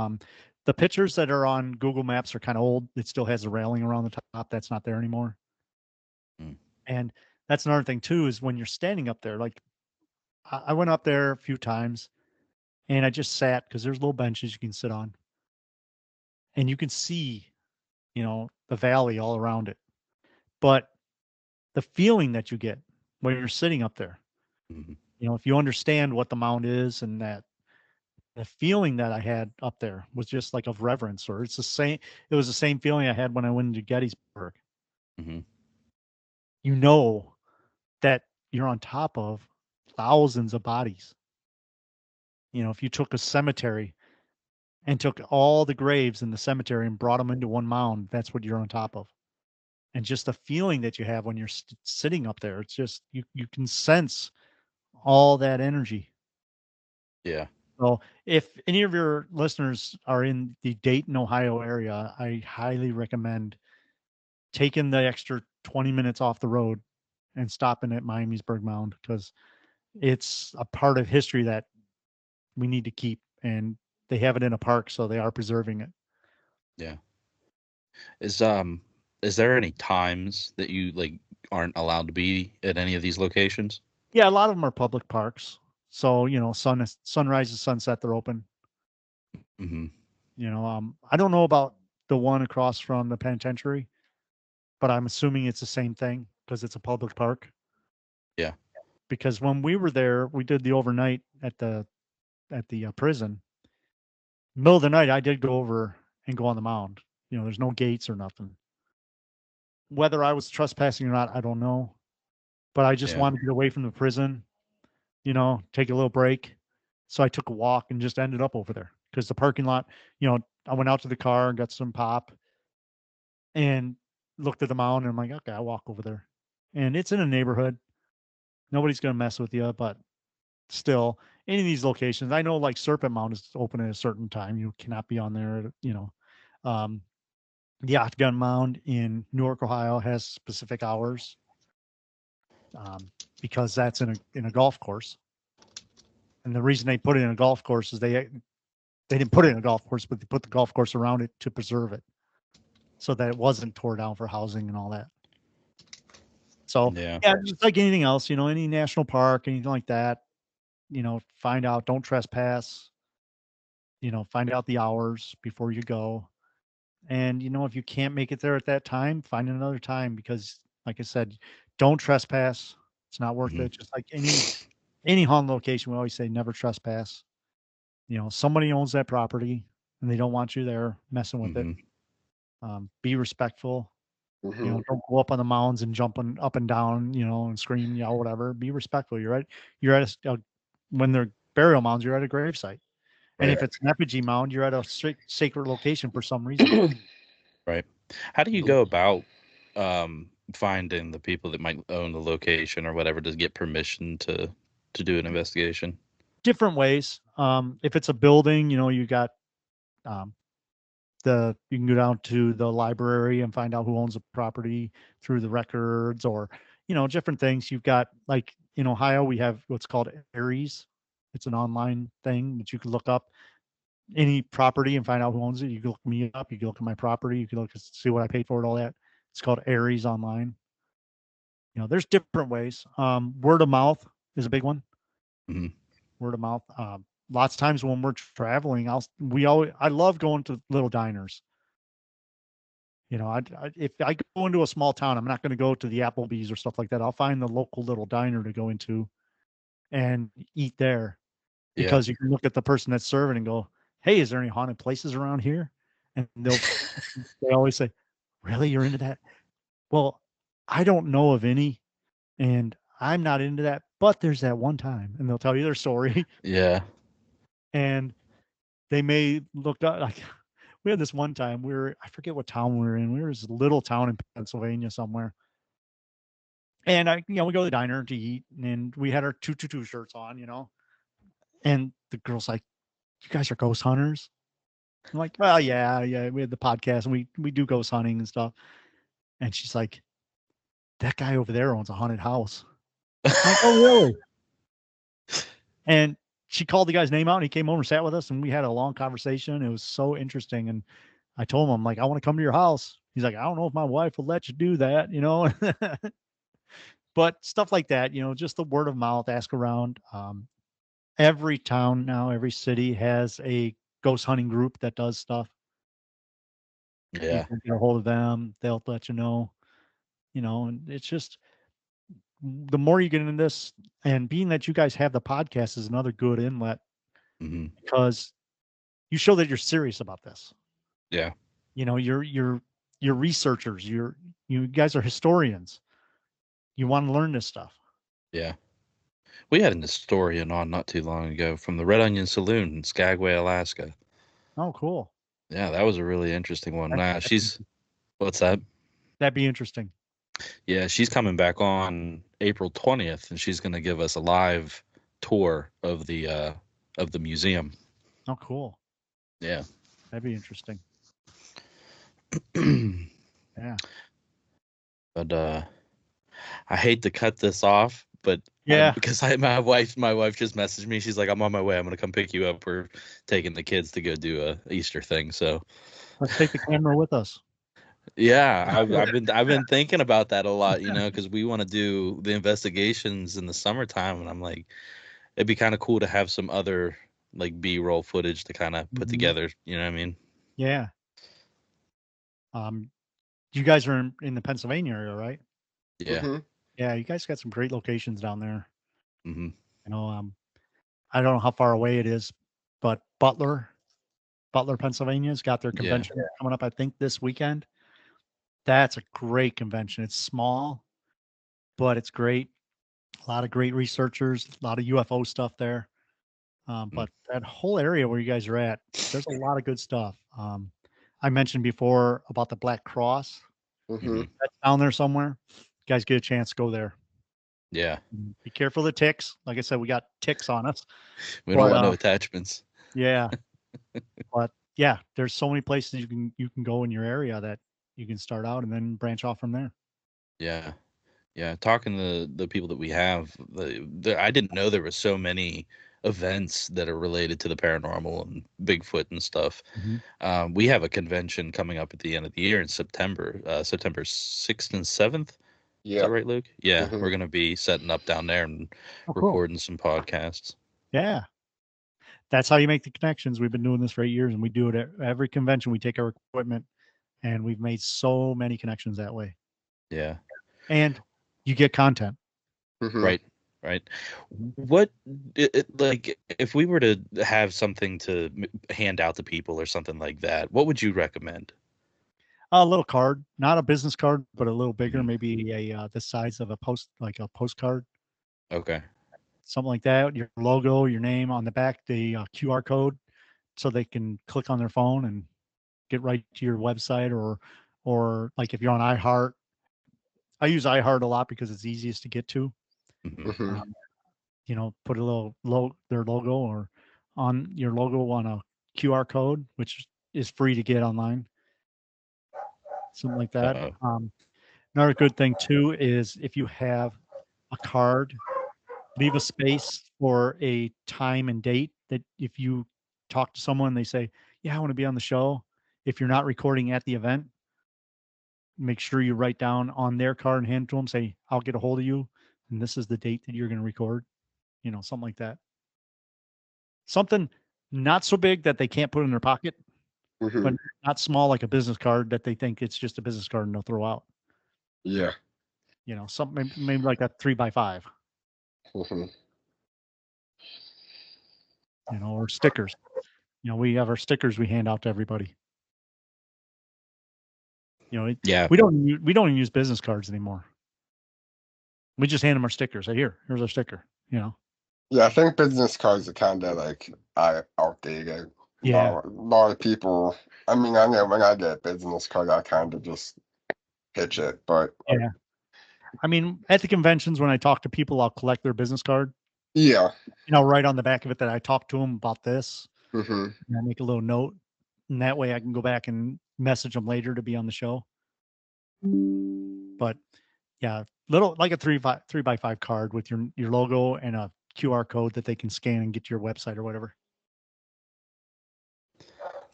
The pictures that are on Google Maps are kind of old. It still has a railing around the top. That's not there anymore. And that's another thing too, is when you're standing up there, like I went up there a few times and I just sat because there's little benches you can sit on. And you can see, the valley all around it. But the feeling that you get when you're sitting up there, if you understand what the mound is, and that the feeling that I had up there was just like of reverence, or it was the same feeling I had when I went into Gettysburg. You know that you're on top of thousands of bodies. If you took a cemetery and took all the graves in the cemetery and brought them into one mound, that's what you're on top of. And just the feeling that you have when you're sitting up there, it's just, you can sense all that energy. Yeah. So if any of your listeners are in the Dayton, Ohio area, I highly recommend taking the extra 20 minutes off the road and stopping at Miamisburg Mound, because it's a part of history that we need to keep, and they have it in a park, so they are preserving it. Yeah. Is there any times that you like aren't allowed to be at any of these locations? Yeah, a lot of them are public parks. So, sunrise and sunset, they're open. Mm-hmm. I don't know about the one across from the penitentiary, but I'm assuming it's the same thing because it's a public park. Yeah. Because when we were there, we did the overnight at the prison. Middle of the night, I did go over and go on the mound. There's no gates or nothing. Whether I was trespassing or not, I don't know. But I just Yeah. wanted to get away from the prison, take a little break. So I took a walk and just ended up over there because the parking lot, I went out to the car and got some pop and looked at the mound and I'm like, okay, I'll walk over there. And it's in a neighborhood. Nobody's going to mess with you, but still, any of these locations, I know like Serpent Mound is open at a certain time. You cannot be on there, Um, the Octagon Mound in Newark, Ohio has specific hours because that's in a golf course. And the reason they put it in a golf course is they didn't put it in a golf course, but they put the golf course around it to preserve it so that it wasn't tore down for housing and all that. So Yeah. it's like anything else, any national park, anything like that, find out, don't trespass, find out the hours before you go. And, if you can't make it there at that time, find another time because like I said, don't trespass. It's not worth Mhm. it. Just like any haunted location, we always say never trespass. Somebody owns that property and they don't want you there messing with it. Be respectful. Mm-hmm. Don't go up on the mounds and jumping up and down, and scream, yell, whatever. Be respectful. You're at when they're burial mounds, you're at a grave site. And Right. if it's an effigy mound, you're at a sacred location for some reason. Right. How do you go about finding the people that might own the location or whatever to get permission to do an investigation? Different ways. If it's a building, you got um, you can go down to the library and find out who owns the property through the records or, different things. You've got like in Ohio, we have what's called Aries. It's an online thing that you can look up any property and find out who owns it. You can look me up. You can look at my property. You can look see what I paid for it, all that. It's called Aries online. There's different ways. Word of mouth is a big one. Mm-hmm. Word of mouth. Lots of times when we're traveling, I love going to little diners. If I go into a small town, I'm not going to go to the Applebee's or stuff like that. I'll find the local little diner to go into and eat there Yeah. because you can look at the person that's serving and go, "Hey, is there any haunted places around here?" And they always say, "Really, you're into that?" Well, I don't know of any, and I'm not into that. But there's that one time, and they'll tell you their story, Yeah. and they may look up like we had this one time. I forget what town we were in. We were in this little town in Pennsylvania somewhere. And we go to the diner to eat, and we had our 222 shirts on, and the girl's like, "You guys are ghost hunters?" I'm like, "Well, yeah. We had the podcast, and we do ghost hunting and stuff." And she's like, "That guy over there owns a haunted house." I'm like, "Oh, really?" And she called the guy's name out, and he came over, sat with us, and we had a long conversation. It was so interesting. And I told him, I'm like, "I want to come to your house." He's like, "I don't know if my wife will let you do that, But stuff like that, just the word of mouth, ask around. Every town now, every city has a ghost hunting group that does stuff. You Yeah. can get a hold of them. They'll let you know, and it's just the more you get into this, and being that you guys have the podcast is another good inlet Mm-hmm. because you show that you're serious about this. Yeah. You're researchers. You guys are historians. You want to learn this stuff. Yeah. We had an historian on not too long ago from the Red Onion Saloon in Skagway, Alaska. Oh, cool. Yeah, that was a really interesting one. That'd What's that? that'd be interesting. Yeah, she's coming back on April 20th, and she's going to give us a live tour of the museum. Oh, cool. Yeah. That'd be interesting. Yeah. But I hate to cut this off, but Yeah. because my wife just messaged me. She's like, "I'm on my way. I'm going to come pick you up. We're taking the kids to go do a Easter thing." So Let's take the camera with us. Yeah, I've been thinking about that a lot, because we want to do the investigations in the summertime, and I'm like, it'd be kind of cool to have some other like B-roll footage to kind of put together. You know what I mean? Yeah. You guys are in the Pennsylvania area, right? Yeah. Yeah, you guys got some great locations down there. Mm-hmm. I don't know how far away it is, but Butler, Pennsylvania's got their convention coming up, I think, this weekend. That's a great convention. It's small, but it's great. A lot of great researchers, a lot of UFO stuff there. But that whole area where you guys are at, there's a lot of good stuff. I mentioned before about the Black Cross. Mm-hmm. That's down there somewhere. You guys get a chance, go there. Yeah. Be careful of the ticks. Like I said, we got ticks on us. We don't want no attachments. Yeah. But yeah, there's so many places you can go in your area that you can start out and then branch off from there. Yeah. Yeah. Talking to the people that we have, I didn't know there were so many events that are related to the paranormal and Bigfoot and stuff. We have a convention coming up at the end of the year in September, September 6th and 7th. Yeah. Is that right, Luke? Yeah. We're going to be setting up down there and recording some podcasts. Yeah. That's how you make the connections. We've been doing this for 8 years, and we do it at every convention. We take our equipment, and we've made so many connections that way. Yeah. And you get content. Right. What, like, if we were to have something to hand out to people or something like that, what would you recommend? A little card, not a business card, but a little bigger, maybe the size of a postcard. Okay. Something like that. Your logo, your name on the back, the QR code, so they can click on their phone and get right to your website, or like if you're on iHeart. I use iHeart a lot because it's easiest to get to. Put a little their logo or on your logo on a QR code, which is free to get online. Something like that. Another good thing too is if you have a card, leave a space for a time and date that if you talk to someone, they say, yeah, I want to be on the show. If you're not recording at the event, make sure you write down on their card and hand it to them, say, I'll get a hold of you. And this is the date that you're going to record, something like that. Something not so big that they can't put in their pocket, but not small like a business card that they think it's just a business card and they'll throw out. Yeah. Something maybe like a 3x5. Or stickers. We have our stickers we hand out to everybody. We don't even use business cards anymore. We just hand them our stickers. Say, here's our sticker. Yeah, I think business cards are kind of like outdated. Yeah. A lot of people. I mean, I know when I get a business card, I kind of just pitch it, but yeah. I mean, at the conventions when I talk to people, I'll collect their business card. Yeah. Write on the back of it that I talked to them about this. And I make a little note, and that way I can go back and message them later to be on the show. But yeah, little like a 3x5 card with your logo and a QR code that they can scan and get to your website or whatever.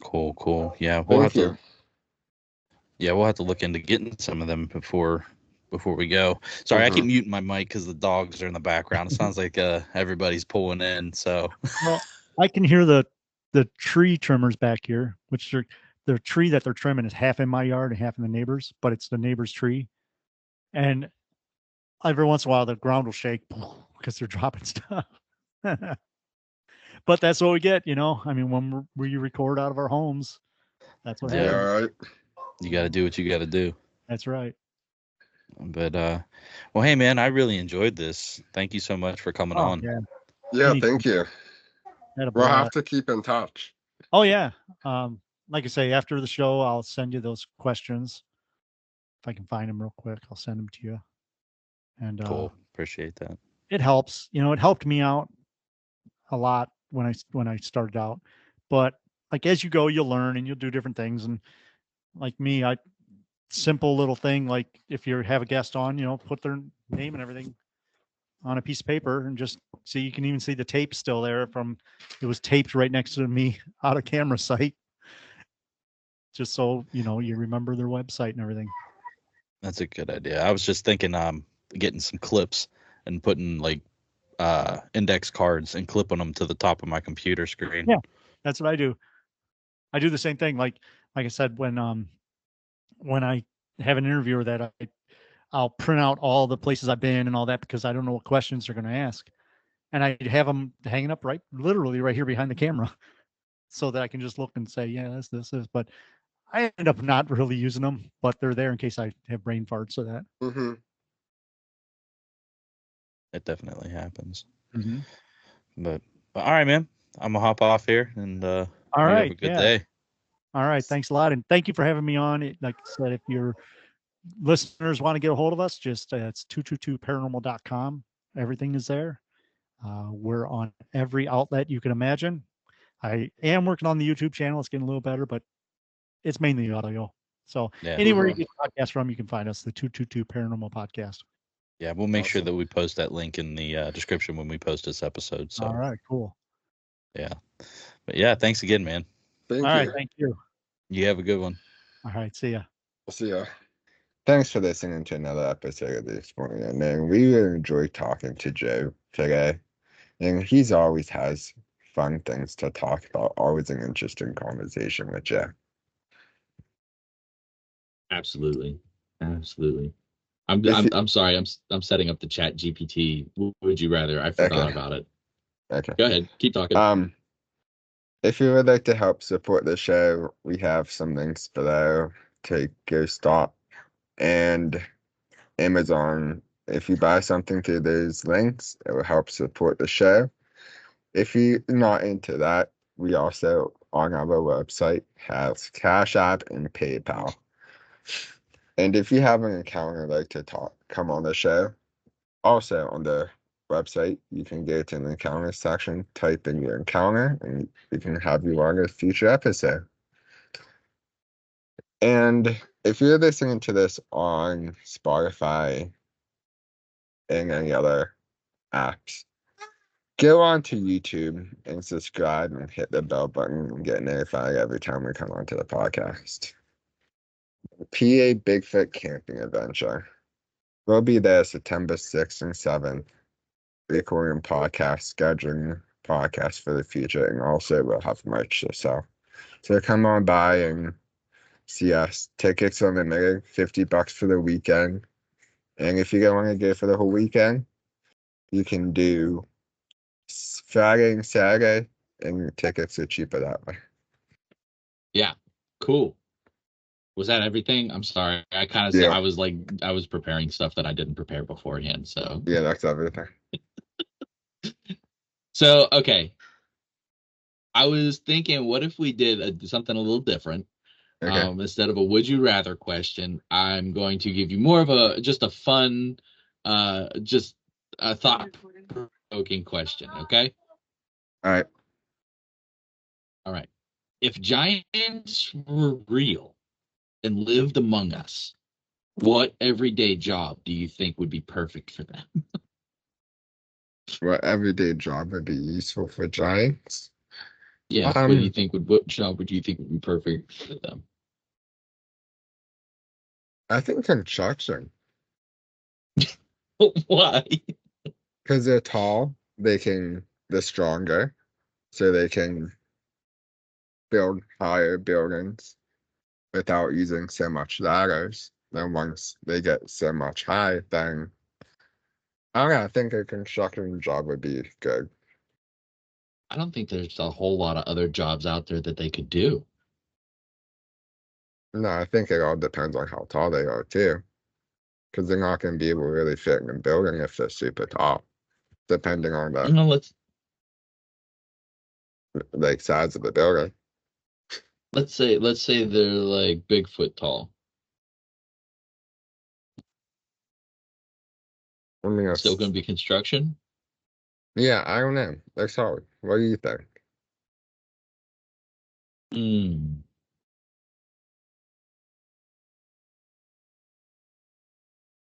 Cool. Yeah, we'll have to look into getting some of them before we go. Sorry, I keep muting my mic because the dogs are in the background. It sounds like everybody's pulling in. So well, I can hear the tree trimmers back here, which the tree that they're trimming is half in my yard and half in the neighbor's, but it's the neighbor's tree. And every once in a while, the ground will shake because they're dropping stuff. But that's what we get, I mean, when we record out of our homes, that's what happens. Right. You got to do what you got to do. That's right. But well, hey man, I really enjoyed this. Thank you so much for coming on. Yeah, thank you. We'll have to keep in touch. Oh yeah. Like I say, after the show, I'll send you those questions. If I can find them real quick, I'll send them to you. And cool. Appreciate that. It helps. It helped me out a lot when I started out. But like as you go, you'll learn and you'll do different things. And like me, simple little thing like if you have a guest on, put their name and everything on a piece of paper and just see. You can even see the tape still there from it was taped right next to me out of camera sight. just so you remember their website and everything. That's a good idea. I was just thinking getting some clips and putting like index cards and clipping them to the top of my computer screen. Yeah, that's what I do. I do the same thing. Like I said, when I have an interviewer that I'll print out all the places I've been and all that because I don't know what questions they're going to ask, and I have them hanging up literally right here behind the camera, so that I can just look and say, yeah, this. But I end up not really using them, but they're there in case I have brain farts or that. Mm-hmm. It definitely happens. Mm-hmm. But all right, man. I'm gonna hop off here and all you right, have a good day. All right, thanks a lot, and thank you for having me on. Like I said, if your listeners want to get a hold of us, just it's 222paranormal.com. Everything is there. We're on every outlet you can imagine. I am working on the YouTube channel. It's getting a little better, but it's mainly audio. So anywhere you get podcasts from, you can find us, the 222 Paranormal Podcast. Yeah, we'll make sure that we post that link in the description when we post this episode. So all right, cool. Yeah. But yeah, thanks again, man. Thank you. All right, thank you. You have a good one. All right, see ya. We'll see ya. Thanks for listening to another episode of this morning. And we really enjoyed talking to Joe today. And he's always has fun things to talk about. Always an interesting conversation with Joe. Absolutely. I'm sorry. I'm setting up the chat GPT. Would you rather? I forgot about it. Okay. Go ahead. Keep talking. If you would like to help support the show, we have some links below to GhostStop and Amazon. If you buy something through those links, it will help support the show. If you're not into that, we also on our website have Cash App and PayPal. And if you have an encounter like to come on the show, also on the website, you can go to the encounter section, type in your encounter, and we can have you on a future episode. And if you're listening to this on Spotify and any other apps, go on to YouTube and subscribe and hit the bell button and get notified every time we come onto the podcast. PA Bigfoot Camping Adventure. We'll be there September 6th and 7th, recording podcasts, scheduling podcasts for the future, and also we'll have merch to sell. So come on by and see us. Tickets are limited, $50 for the weekend. And if you don't want to go for the whole weekend, you can do Friday and Saturday, and your tickets are cheaper that way. Yeah, cool. Was that everything? I'm sorry. I kind of said I was preparing stuff that I didn't prepare beforehand. So yeah, that's everything. So okay, I was thinking, what if we did something a little different? Okay. Instead of a would you rather question, I'm going to give you more of a fun, just a thought-provoking question. Okay. All right. All right. If giants were real and lived among us, what everyday job do you think would be perfect for them? What everyday job would be useful for giants? Yeah. What do you think what job would you think would be perfect for them? I think construction. Why? Because they're tall, they're stronger, so they can build higher buildings without using so much ladders. Then once they get so much high, then I don't know, I think a construction job would be good. I don't think there's a whole lot of other jobs out there that they could do. No, I think it all depends on how tall they are too. Because they're not going to be able to really fit in a building if they're super tall, depending on the size of the building. Let's say they're like Bigfoot tall. I mean, Still going to be construction? Yeah, I don't know. That's hard. What do you think?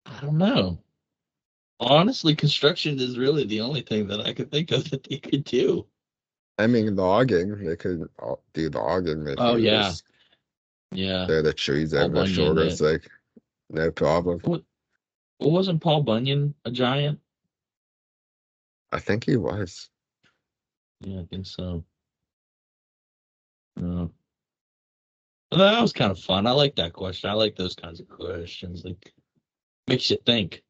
I don't know. Honestly, construction is really the only thing that I could think of that they could do. I mean, logging. They could do logging. Oh, yeah. Yeah. They're the trees Paul over their Bunyan. shoulders, like, no problem. What wasn't Paul Bunyan a giant? I think he was. Yeah, I think so. Well, that was kind of fun. I like that question. I like those kinds of questions. Like, makes you think.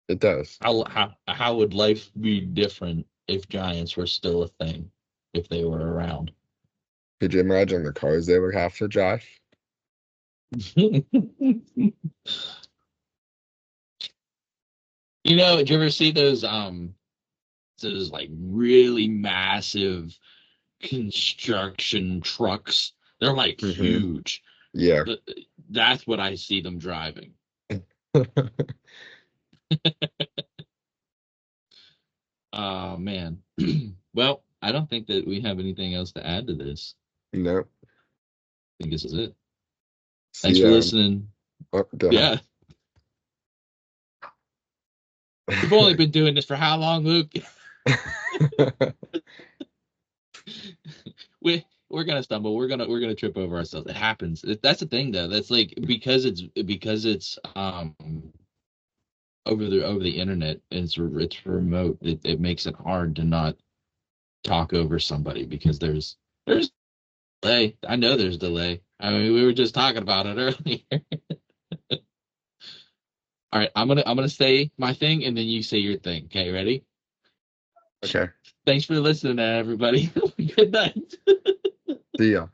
It does. How would life be different if giants were still a thing, if they were around? Could you imagine the cars they would have to drive? Did you ever see those like really massive construction trucks? They're like huge. Yeah. That's what I see them driving. Oh man. Well, I don't think that we have anything else to add to this. No. I think this is it. See, Thanks for listening. Oh, yeah. We've only been doing this for how long, Luke? We're gonna stumble. We're gonna trip over ourselves. It happens. That's the thing, though. That's like because it's over the internet. And it's remote. It makes it hard to not talk over somebody because there's delay. I know there's delay. I mean, we were just talking about it earlier. All right, I'm gonna say my thing and then you say your thing. Okay, ready? Okay. Thanks for listening, everybody. Good night. See ya.